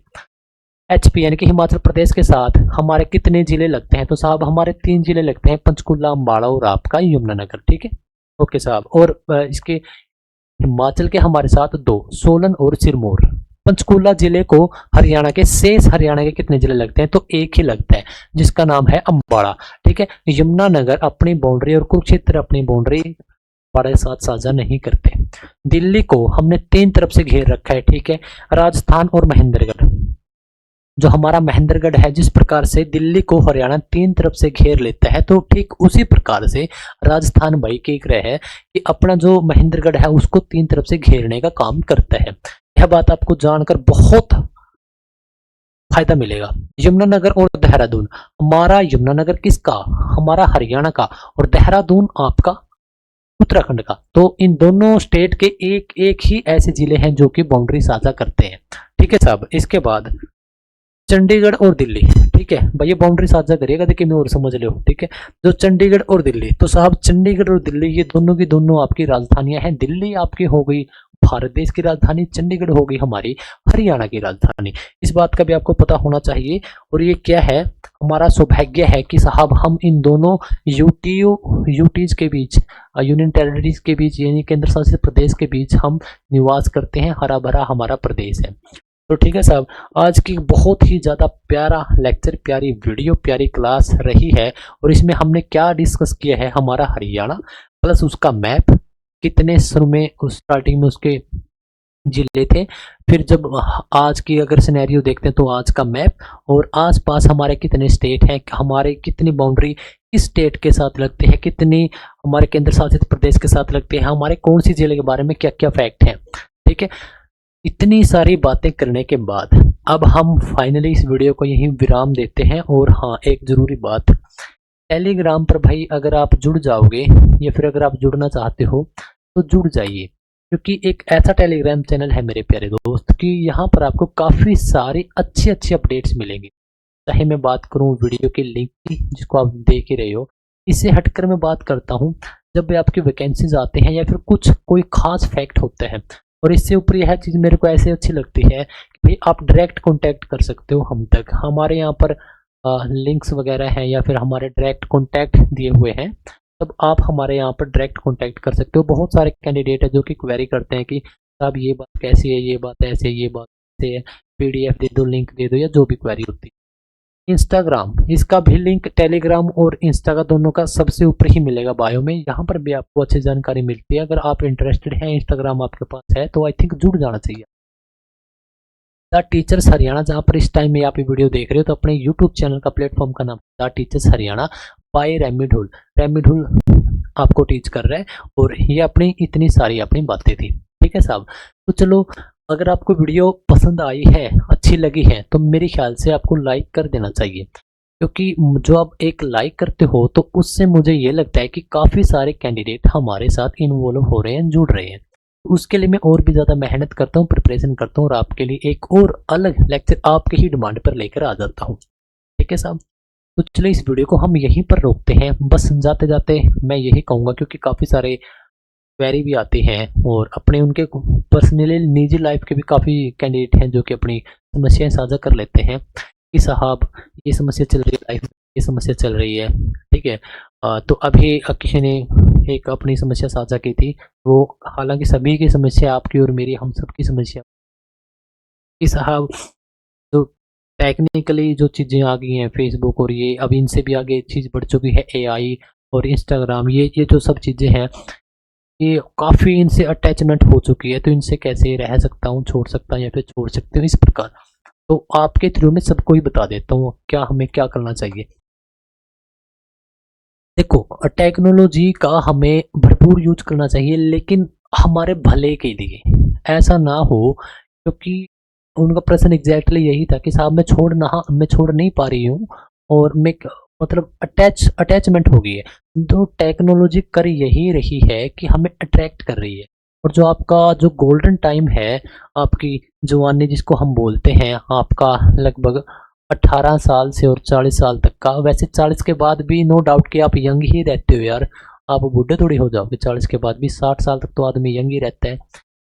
एचपी यानी कि हिमाचल प्रदेश के साथ हमारे कितने जिले लगते हैं। तो साहब हमारे 3 जिले लगते हैं, पंचकुला, अम्बाड़ा और आपका यमुनानगर। ठीक है। ओके साहब। और इसके हिमाचल के हमारे साथ 2, सोलन और सिरमौर। पंचकुला जिले को हरियाणा के, शेष हरियाणा के कितने जिले लगते हैं, तो एक ही लगता है जिसका नाम है अम्बाड़ा। ठीक है। यमुनानगर अपनी बाउंड्री और कुरुक्षेत्र अपनी बाउंड्री बड़े साथ साझा नहीं करते। दिल्ली को हमने 3 तरफ से घेर रखा है। ठीक है। राजस्थान और महेंद्रगढ़, जो हमारा महेंद्रगढ़ है, जिस प्रकार से दिल्ली को हरियाणा 3 तरफ से घेर लेता है, तो ठीक उसी प्रकार से राजस्थान भाई की रहे है कि अपना जो महेंद्रगढ़ है उसको 3 तरफ से घेरने का काम करता है। यह बात आपको जानकर बहुत फायदा मिलेगा। यमुनानगर और देहरादून, हमारा यमुनानगर किसका, हमारा हरियाणा का, और देहरादून आपका उत्तराखंड का। तो इन दोनों स्टेट के एक एक ही ऐसे जिले हैं जो कि बाउंड्री साझा करते हैं। ठीक है साहब। इसके बाद चंडीगढ़ और दिल्ली। ठीक है भाई, ये बाउंड्री साझा करिएगा, देखिए मैं और समझ लो। ठीक है। जो चंडीगढ़ और दिल्ली, तो साहब चंडीगढ़ और दिल्ली ये दोनों की दोनों आपकी राजधानियां हैं। दिल्ली आपकी हो गई भारत देश की राजधानी, चंडीगढ़ हो गई हमारी हरियाणा की राजधानी। इस बात का भी आपको पता होना चाहिए। और ये क्या है, हमारा सौभाग्य है कि साहब हम इन दोनों यूटीज के बीच, यूनियन टेरिटरीज के बीच, यानी केंद्र शासित प्रदेश के बीच हम निवास करते हैं। हरा भरा हमारा प्रदेश है। तो ठीक है साहब, आज की बहुत ही ज़्यादा प्यारा लेक्चर, प्यारी वीडियो, प्यारी क्लास रही है। और इसमें हमने क्या डिस्कस किया है, हमारा हरियाणा प्लस उसका मैप, कितने शुरू में स्टार्टिंग में उसके जिले थे, फिर जब आज की अगर सिनेरियो देखते हैं तो आज का मैप, और आसपास हमारे कितने स्टेट हैं, हमारे कितनी बाउंड्री किस स्टेट के साथ लगते हैं, कितनी हमारे केंद्र शासित प्रदेश के साथ लगते हैं, हमारे कौन सी जिले के बारे में क्या क्या फैक्ट हैं। ठीक है। इतनी सारी बातें करने के बाद अब हम फाइनली इस वीडियो को यहीं विराम देते हैं। और हाँ, एक जरूरी बात, टेलीग्राम पर भाई अगर आप जुड़ जाओगे या फिर अगर आप जुड़ना चाहते हो तो जुड़ जाइए, क्योंकि एक ऐसा टेलीग्राम चैनल है मेरे प्यारे दोस्त कि यहाँ पर आपको काफ़ी सारी अच्छी अच्छी अपडेट्स मिलेंगी। चाहे मैं बात करूँ वीडियो के लिंक की जिसको आप देख ही रहे हो, इससे हटकर मैं बात करता हूँ जब भी आपकी वैकेंसीज आते हैं या फिर कुछ कोई खास फैक्ट होते हैं। और इससे ऊपर यह चीज़ मेरे को ऐसे अच्छी लगती है कि भाई आप डायरेक्ट कांटेक्ट कर सकते हो हम तक। हमारे यहाँ पर लिंक्स वगैरह हैं या फिर हमारे डायरेक्ट कांटेक्ट दिए हुए हैं। तब आप हमारे यहाँ पर डायरेक्ट कॉन्टैक्ट कर सकते हो। बहुत सारे कैंडिडेट है जो कि क्वेरी करते हैं कि साहब ये बात कैसी है, ये बात ऐसे है, ये बात ऐसे है, पीडीएफ दे दो, लिंक दे दो, या जो भी क्वेरी होती है। इंस्टाग्राम, इसका भी लिंक टेलीग्राम और इंस्टा का दोनों का सबसे ऊपर ही मिलेगा बायो में। यहाँ पर भी आपको अच्छी जानकारी मिलती है। अगर आप इंटरेस्टेड हैं, इंस्टाग्राम आपके पास है, तो आई थिंक जुड़ जाना चाहिए। द टीचर्स हरियाणा, जहाँ पर इस टाइम में आप वीडियो देख रहे हो, तो अपने यूट्यूब चैनल का प्लेटफॉर्म का नाम the teachers Haryana by Remi Dhull. Remi Dhull आपको टीच कर रहा है, और ये अपनी इतनी सारी अपनी बातें थी। ठीक है साहब, तो चलो, अगर आपको वीडियो पसंद आई है, अच्छी लगी है, तो मेरे ख्याल से आपको लाइक कर देना चाहिए, क्योंकि जो आप एक लाइक करते हो तो उससे मुझे ये लगता है कि काफ़ी सारे कैंडिडेट हमारे साथ इन्वॉल्व हो रहे हैं, जुड़ रहे हैं। उसके लिए मैं और भी ज़्यादा मेहनत करता हूँ, प्रिपरेशन करता हूँ, और आपके लिए एक और अलग लेक्चर आपके ही डिमांड पर लेकर आ जाता हूँ। ठीक है साहब, तो चलिए इस वीडियो को हम यहीं पर रोकते हैं। बस जाते जाते मैं यही कहूँगा, क्योंकि काफ़ी सारे क्वेरी भी आती हैं, और अपने उनके पर्सनली निजी लाइफ के भी काफ़ी कैंडिडेट हैं जो कि अपनी समस्याएं साझा कर लेते हैं कि साहब ये समस्या चल रही है लाइफ में, ये समस्या चल रही है। ठीक है, तो अभी किसी ने एक अपनी समस्या साझा की थी, वो हालांकि सभी की समस्या आपकी और मेरी, हम सबकी समस्या कि साहब जो टेक्निकली जो चीज़ें आ गई हैं, फेसबुक और ये, अब इनसे भी आगे चीज़ बढ़ चुकी है एआई और इंस्टाग्राम, ये जो सब चीज़ें हैं, ये काफ़ी इनसे अटैचमेंट हो चुकी है। तो इनसे कैसे रह सकता हूँ, छोड़ सकता हूँ, या फिर छोड़ सकते हो, इस प्रकार। तो आपके थ्रू में सबको ही बता देता हूँ क्या हमें क्या करना चाहिए। देखो, टेक्नोलॉजी का हमें भरपूर यूज करना चाहिए, लेकिन हमारे भले के लिए। ऐसा ना हो, क्योंकि उनका प्रश्न एग्जैक्टली यही था कि साहब मैं छोड़ नहीं पा रही हूँ, और मैं मतलब अटैचमेंट हो गई है। तो टेक्नोलॉजी कर यही रही है कि हमें अट्रैक्ट कर रही है, और जो आपका जो गोल्डन टाइम है, आपकी जवानी जिसको हम बोलते हैं, आपका लगभग 18 साल से और 40 साल तक का। वैसे 40 के बाद भी नो डाउट कि आप यंग ही रहते हो यार, आप बूढ़े थोड़ी हो जाओगे। 40 के बाद भी 60 साल तक तो आदमी यंग ही रहता है,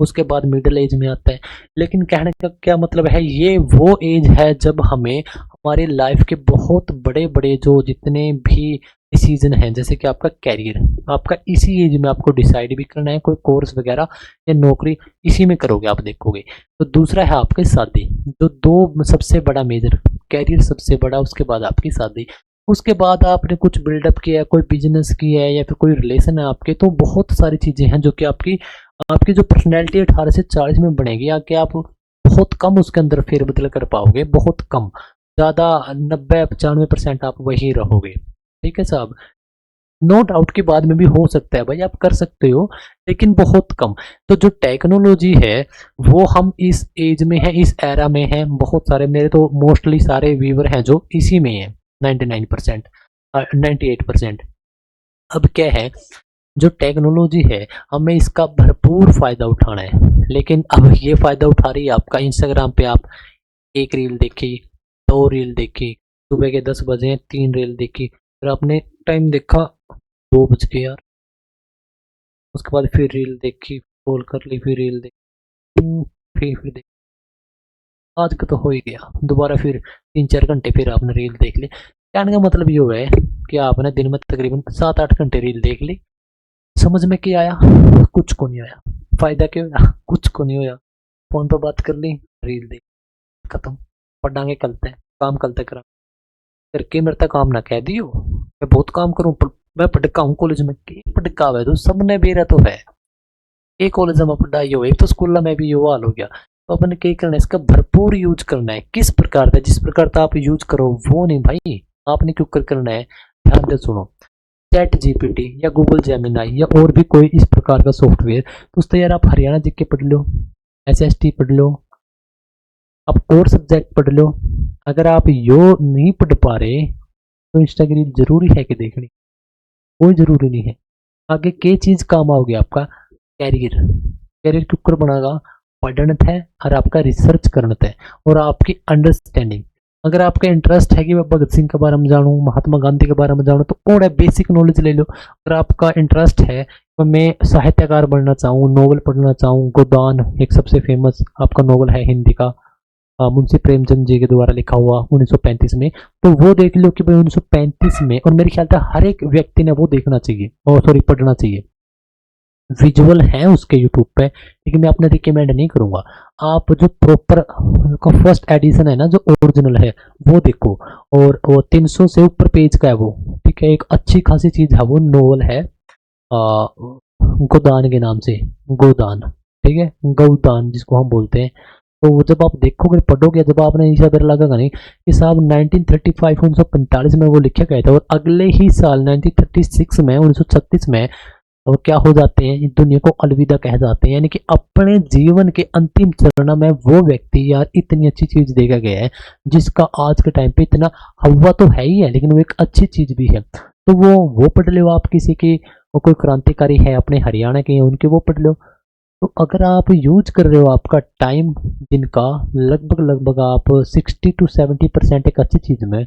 उसके बाद मिडिल एज में आता है। लेकिन कहने का क्या मतलब है, ये वो एज है जब हमें हमारे लाइफ के बहुत बड़े बड़े जो जितने भी डिसीजन हैं, जैसे कि आपका कैरियर, आपका इसी एज में आपको डिसाइड भी करना है। कोई कोर्स वगैरह या नौकरी इसी में करोगे, आप देखोगे। तो दूसरा है आपकी शादी, जो दो सबसे बड़ा मेजर, कैरियर सबसे बड़ा, उसके बाद आपकी शादी, उसके बाद आपने कुछ बिल्डअप किया है, कोई बिजनेस किया है, या फिर कोई रिलेशन है आपके। तो बहुत सारी चीज़ें हैं जो कि आपकी आपकी जो पर्सनैलिटी 18 से 40 में बनेगी, आगे आप बहुत कम उसके अंदर फेरबदल कर पाओगे, बहुत कम, ज़्यादा 90-95% आप वही रहोगे। ठीक है साहब, नो डाउट के बाद में भी हो सकता है भाई, आप कर सकते हो, लेकिन बहुत कम। तो जो टेक्नोलॉजी है वो हम इस एज में है, इस एरा में है। बहुत सारे, मेरे तो मोस्टली सारे व्यूवर हैं जो इसी में है, 99%, 98%। अब क्या है, जो टेक्नोलॉजी है हमें इसका भरपूर फायदा उठाना है, लेकिन अब ये फायदा उठा रही है आपका इंस्टाग्राम पे। आप एक रील देखी, दो रील देखी, सुबह के 10 बजे 3 रील देखी, फिर आपने टाइम देखा 2 बज के यार, उसके बाद फिर रील देखी, कॉल कर ली, फिर रील देखी, फिर देखी, आज का तो हो ही गया। दोबारा फिर 3-4 घंटे फिर आपने रील देख ली। कहने का मतलब ये हुआ है कि आपने दिन में तकरीबन 7-8 घंटे रील देख ली। समझ में क्या आया? कुछ को नहीं आया। फायदा क्या होया? कुछ को नहीं होया। फोन पर बात कर ली, रील देख, खत्म। पढ़ांगे कल तक, काम कल तक करा करके मेरे तक काम ना कह दियो। मैं बहुत काम करूं, मैं पढ़का हूँ कॉलेज में, पढ़का हुआ है तो सबने बेरा तो है। एक कॉलेज में पढ़ाई हो, एक तो स्कूल में भी यो हाल हो गया। तो अपन क्या करना है, इसका भरपूर यूज करना है। किस प्रकार का, जिस प्रकार का आप यूज करो वो नहीं भाई, आपने क्यों कर करना है। ध्यान से सुनो, चैट जीपीटी या गूगल जेमिनाई या और भी कोई इस प्रकार का सॉफ्टवेयर, तो उससे यार आप हरियाणा जीके पढ़ लो, एसएसटी पढ़ लो, आप और सब्जेक्ट पढ़ लो। अगर आप यो नहीं पढ़ पा रहे, तो इंस्टाग्राम जरूरी है कि देखनी, कोई जरूरी नहीं है। आगे के चीज काम आओगे आपका, कैरियर, कैरियर के ऊपर बनागा पढ़ना है, और आपका रिसर्च करना है, और आपकी अंडरस्टैंडिंग। अगर आपका इंटरेस्ट है कि मैं भगत सिंह के बारे में जानूँ, महात्मा गांधी के बारे में जानूँ, तो थोड़ा बेसिक नॉलेज ले लो। अगर आपका इंटरेस्ट है तो मैं साहित्यकार बनना चाहूँ, नोवेल पढ़ना चाहूँ, गोदान एक सबसे फेमस आपका नोवेल है हिंदी का, मुंशी प्रेमचंद जी के द्वारा लिखा हुआ 1935 में। तो वो देख लो कि भाई 1935 में, और मेरे ख्याल से हर एक व्यक्ति ने वो देखना चाहिए, और सॉरी पढ़ना चाहिए। विजुअल है उसके यूट्यूब पे, लेकिन मैं अपने रिकमेंड नहीं करूंगा। आप जो प्रॉपर का फर्स्ट एडिशन है ना, जो ओरिजिनल है वो देखो, और वो 300 से ऊपर पेज का है वो, ठीक है। एक अच्छी खासी चीज है वो, नोवेल है गोदान के नाम से, गोदान, ठीक है, गौदान जिसको हम बोलते हैं। तो वो जब आप देखोगे पढ़ोगे, जब आपने इसे अगर लगेगा नहीं कि साहब 1935 1945 में वो लिखे गए थे, और अगले ही साल 1936 में 1936 में और क्या हो जाते हैं, इस दुनिया को अलविदा कह जाते हैं। यानी कि अपने जीवन के अंतिम चरण में वो व्यक्ति यार इतनी अच्छी चीज देखा गया है, जिसका आज के टाइम पे इतना हवा तो है ही है, लेकिन वो एक अच्छी चीज भी है। तो वो पढ़ लो आप, किसी की वो कोई क्रांतिकारी है अपने हरियाणा के, उनके वो पढ़ लो। तो अगर आप यूज कर रहे हो आपका टाइम दिन का लगभग लगभग आप 60 to 70% एक अच्छी चीज में,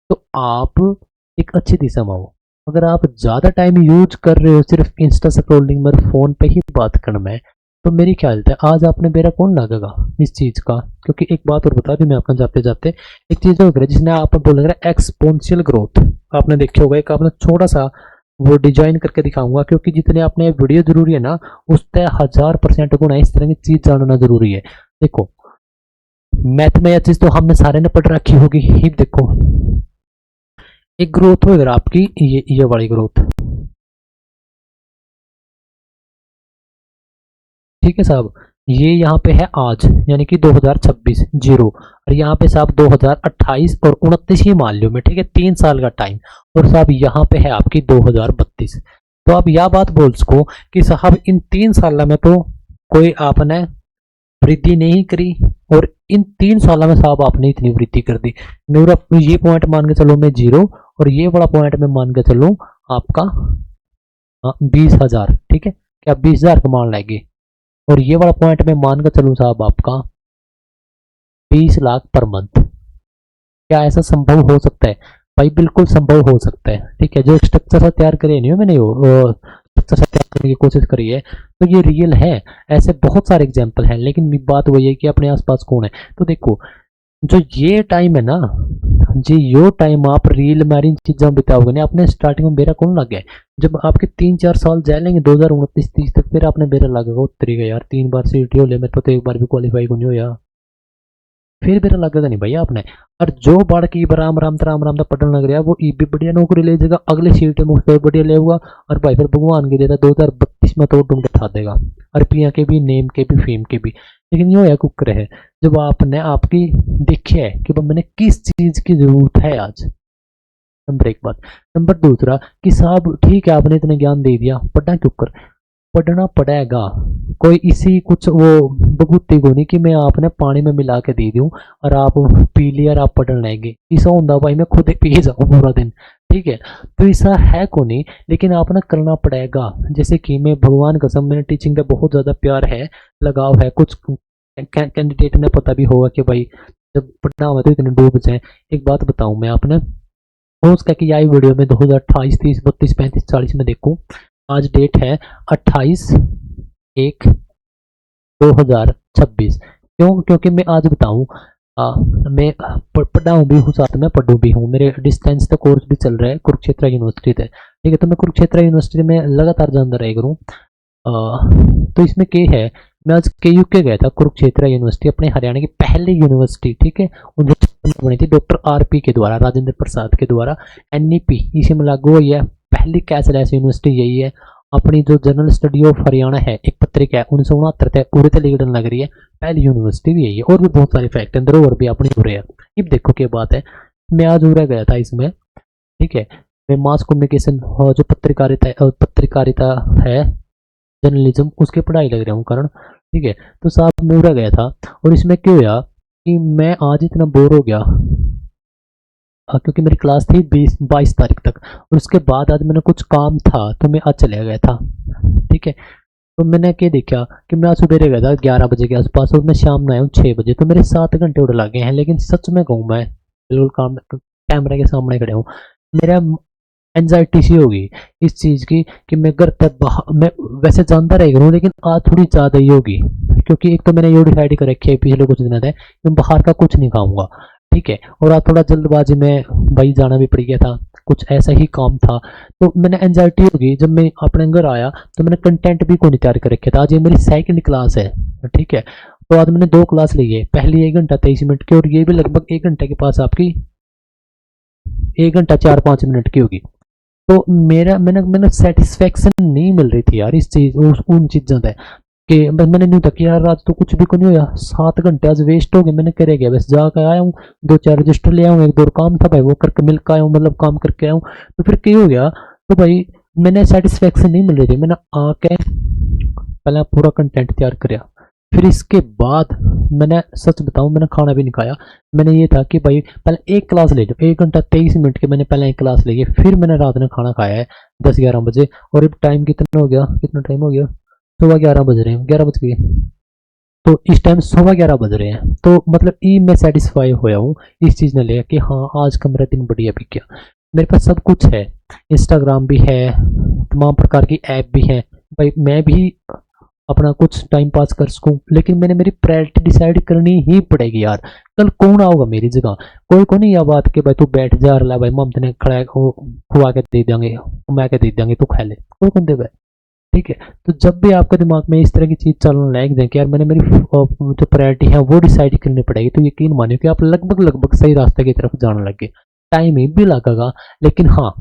तो आप एक अच्छी दिशा में हो। अगर आप ज़्यादा टाइम यूज कर रहे हो सिर्फ इंस्टा स्क्रॉलिंग में, फ़ोन पे ही बात करना में, तो मेरी ख्याल है आज आपने मेरा कौन लगेगा इस चीज़ का। क्योंकि एक बात और बता दी मैं अपना जाते जाते, एक चीज़ हो गया जिसने आप बोल रहे एक्सपोनेंशियल ग्रोथ, आपने देखे होगा। एक आपने छोटा सा वो डिजाइन करके दिखाऊंगा, क्योंकि जितने आपने वीडियो जरूरी है ना, उससे 1000% गुना इस तरह की चीज़ जानना जरूरी है। देखो मैथ में यह चीज़ तो हमने सारे ने पढ़ रखी होगी ही। देखो एक ग्रोथ हो, अगर आपकी ये वाली ग्रोथ, ठीक है साहब, ये यहाँ पे है आज यानी कि 2026 जीरो, और यहाँ पे साहब 2028 और 29 ही मान लो में, ठीक है, 3 साल का टाइम। और साहब यहाँ पे है आपकी 2032। तो आप यह बात बोल सको कि साहब इन 3 साल में तो कोई आपने वृद्धि नहीं करी, और इन 3 सालों में साहब आपने इतनी वृद्धि कर दी। मेरा ये पॉइंट मान के चलो मैं जीरो, और ये वाला पॉइंट में मान के चलो आपका 20,000, ठीक है, क्या 20,000 कमान लेंगे। और ये वाला पॉइंट में मान के चलूँ साहब आपका 20 लाख पर मंथ। क्या ऐसा संभव हो सकता है? भाई बिल्कुल संभव हो सकता है, ठीक है। जो स्ट्रक्चर तैयार करे नहीं हो मैंने, वो स्ट्रक्चर तैयार करने की कोशिश करी है, तो ये रियल है। ऐसे बहुत सारे एग्जाम्पल हैं, लेकिन बात वही है कि अपने आसपास कौन है। तो देखो जो ये टाइम है ना जी, यो टाइम आप रील मैरिज चीज़ां बिताओगे ना, आपने स्टार्टिंग में बेरा कौन लग गया। जब आपके 3-4 साल जाए लेंगे 2029-30 तक, फिर आपने बेरा लगेगा उतरेगा यार, 3 बार सीटी हो ले मेरे तो एक बार भी क्वालिफाई को नहीं हो यार, फिर बेरा लगेगा नहीं भैया आपने। और जो बढ़ की राम राम दा पढ़ने लग रहा है, वो ई भी बढ़िया नौकरी ले जाएगा, अगले सीट में उससे बढ़िया ले हुआ, और भाई फिर भगवान की देता 2032 में तो ढूंढ के ठा देगा, अरपिया के भी, नेम के भी, फेम के भी। लेकिन यो है कुकर है, जब आपने आपकी देखी है कि मैंने किस चीज की जरूरत है आज, नंबर एक बात। नंबर दूसरा कि साहब ठीक है आपने इतना ज्ञान दे दिया, पढ़ना क्यों कर, पढ़ना पड़ेगा। कोई इसी कुछ वो बगुती को नहीं कि मैं आपने पानी में मिला के दे दूं और आप पी लिया और आप पढ़ने लगेंगे, ऐसा होता भाई मैं खुद पी जाऊं पूरा दिन, ठीक है। तो ऐसा है को नहीं, लेकिन आपने करना पड़ेगा। जैसे कि मैं भगवान कसम, मैंने टीचिंग का बहुत ज़्यादा प्यार है, लगाव है। कुछ कैंडिडेट ने पता भी होगा कि भाई जब पढ़ना हुआ तो इतने डूब जाए। एक बात बताऊं मैं आपने, हो उसका कि यही वीडियो में 2028 30 32 35 40 में देखूं। आज डेट है 28/1/2026। क्यों? क्योंकि मैं आज बताऊं, मैं पढ़ा हूँ भी हूँ, साथ में पढ़ू भी हूँ। मेरे डिस्टेंस का कोर्स भी चल रहा है कुरुक्षेत्र यूनिवर्सिटी से, ठीक है। तो मैं कुरुक्षेत्र यूनिवर्सिटी में लगातार जाता रह करूँ। तो इसमें क्या है, मैं आज KU के गया था, कुरुक्षेत्र यूनिवर्सिटी अपने हरियाणा की पहली यूनिवर्सिटी, ठीक है। उन्होंने बनी थी डॉक्टर RP के द्वारा, राजेंद्र प्रसाद के द्वारा। NEP इसी में लागू हुई है, पहली कैशलेस यूनिवर्सिटी यही है। अपनी जो जनरल स्टडी ऑफ हरियाणा है, एक पत्रिका है 1969 तक पूरे तक लिखने लग रही है, पहली यूनिवर्सिटी भी यही है। और भी बहुत सारे फैक्ट अंदर और भी अपनी हो रहे हैं। अब देखो क्या बात है, मैं आज उड़ा गया था इसमें, ठीक है। मैं मास कम्युनिकेशन जो पत्रकारिता है, जर्नलिज्म, उसकी पढ़ाई लग रहा हूँ कारण, ठीक है। तो साहब मैं उड़ा गया था, और इसमें क्यों हुआ कि मैं आज इतना बोर हो गया, क्योंकि मेरी क्लास थी 22 तारीख तक, और उसके बाद आज मैंने कुछ काम था तो मैं आज चला गया था, ठीक है। तो मैंने क्या देखा कि मैं आज सुबह गया था 11 बजे के आसपास, और मैं शाम में आया हूँ 6 बजे, तो मेरे 7 घंटे उड़ लगे हैं। लेकिन सच में कहूँ मैं बिल्कुल काम कैमरे के सामने खड़े हूँ, मेरा एंजाइटी सी होगी इस चीज़ की कि मैं घर तक बाहर, मैं वैसे जानता रह गया हूँ लेकिन आज थोड़ी ज़्यादा ही होगी, क्योंकि एक तो मैंने ये डिसाइड कर रखी है पिछले कुछ दिनों से कि मैं बाहर का कुछ नहीं खाऊंगा, ठीक है। और आज थोड़ा जल्दबाजी में भाई जाना भी पड़ गया था, कुछ ऐसा ही काम था, तो मैंने एंजाइटी होगी जब मैं अपने घर आया तो मैंने कंटेंट भी को नहीं तैयार कर रखे था। आज ये मेरी सेकंड क्लास है, ठीक है। तो आज मैंने दो क्लास ली है, पहली 1 घंटा 23 मिनट की और ये भी लगभग 1 घंटे के पास आपकी 1 घंटा 4-5 मिनट की होगी। तो मेरा मैंने मैंने सेटिस्फेक्शन नहीं मिल रही थी यार इस चीज उन चीजों से कि बस मैंने नहीं था कि यार आज तो कुछ भी को नहीं होया, 7 घंटे आज वेस्ट हो गए, मैंने करे गया बस जाकर आया हूँ, 2-4 रजिस्टर ले आया हूँ, एक दो काम था भाई वो करके मिल के आया हूँ, मतलब काम करके आया हूँ। तो फिर क्या हो गया, तो भाई मैंने सेटिस्फेक्शन नहीं मिल रही थी, मैंने आके पहले पूरा कंटेंट तैयार कराया, फिर इसके बाद मैंने सच बताऊं मैंने खाना भी नहीं खाया। मैंने ये था कि भाई पहले एक क्लास ले लो, 1 घंटा 23 मिनट के मैंने पहले एक क्लास ली है, फिर मैंने रात में खाना खाया है 10-11 बजे। और अब टाइम कितना हो गया, कितना टाइम हो गया, 11:15 बज रहे हैं, 11 बज गए, तो इस टाइम 11:15 बज रहे हैं। तो मतलब ई मैं सेटिस्फाई होया हूँ इस चीज़ ने लेकर कि हाँ आज का मेरा दिन बढ़िया भी गया, मेरे पास सब कुछ है, इंस्टाग्राम भी है, तमाम प्रकार की ऐप भी है, भाई मैं भी अपना कुछ टाइम पास कर सकूं, लेकिन मैंने मेरी प्रायोरिटी डिसाइड करनी ही पड़ेगी यार। कल कौन आओगा मेरी जगह, कोई को नहीं यह बात कि भाई तू बैठ जा रहा भाई मम तेने खड़ा खुआ के दे देंगे, मैं के दे देंगे तू खा ले, कोई कौन दे भाई, ठीक है। तो जब भी आपके दिमाग में इस तरह की चीज चलने लग जाए कि यार मैंने मेरी जो प्रायोरिटी है वो डिसाइड करनी पड़ेगी, तो यकीन मानिए कि आप लगभग लगभग सही रास्ते की तरफ जाने लगे। टाइम ही भी लगेगा लेकिन हाँ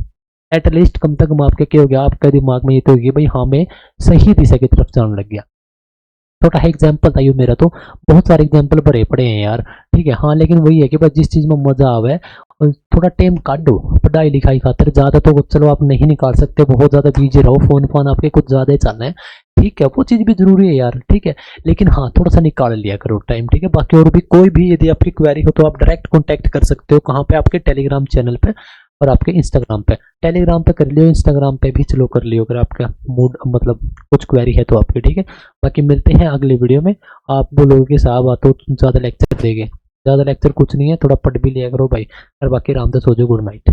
एटलीस्ट कम से कम आपके क्या हो गया, आपके दिमाग में ये तो होगी भाई हाँ मैं सही दिशा की तरफ जाने लग गया। छोटा एग्जाम्पल था ये मेरा, तो बहुत सारे एग्जाम्पल भरे पड़े हैं यार, ठीक है। हाँ लेकिन वही है कि बस जिस चीज में मजा आवे और थोड़ा टाइम काटो पढ़ाई लिखाई खातिर, ज्यादा तो चलो आप नहीं निकाल सकते, बहुत ज्यादा बिजी रहो, फोन फोन आपके कुछ ज्यादा ही चल रहे हैं, ठीक है वो चीज भी जरूरी है यार, ठीक है। लेकिन हाँ थोड़ा सा निकाल लिया करो टाइम, ठीक है। बाकी और भी कोई भी यदि आपकी क्वेरी हो तो आप डायरेक्ट कॉन्टैक्ट कर सकते हो, कहाँ पे, आपके टेलीग्राम चैनल पे और आपके इंस्टाग्राम पे। टेलीग्राम पे कर लियो, इंस्टाग्राम पे भी चलो कर लियो अगर आपका मूड मतलब कुछ क्वेरी है तो आपके, ठीक है। बाकी मिलते हैं अगले वीडियो में। आप बोलोगे कि साहब आ तो ज़्यादा लेक्चर देंगे, ज़्यादा लेक्चर कुछ नहीं है, थोड़ा पढ़ भी लिया करो भाई, और बाकी आराम से सो जाओ, गुड नाइट।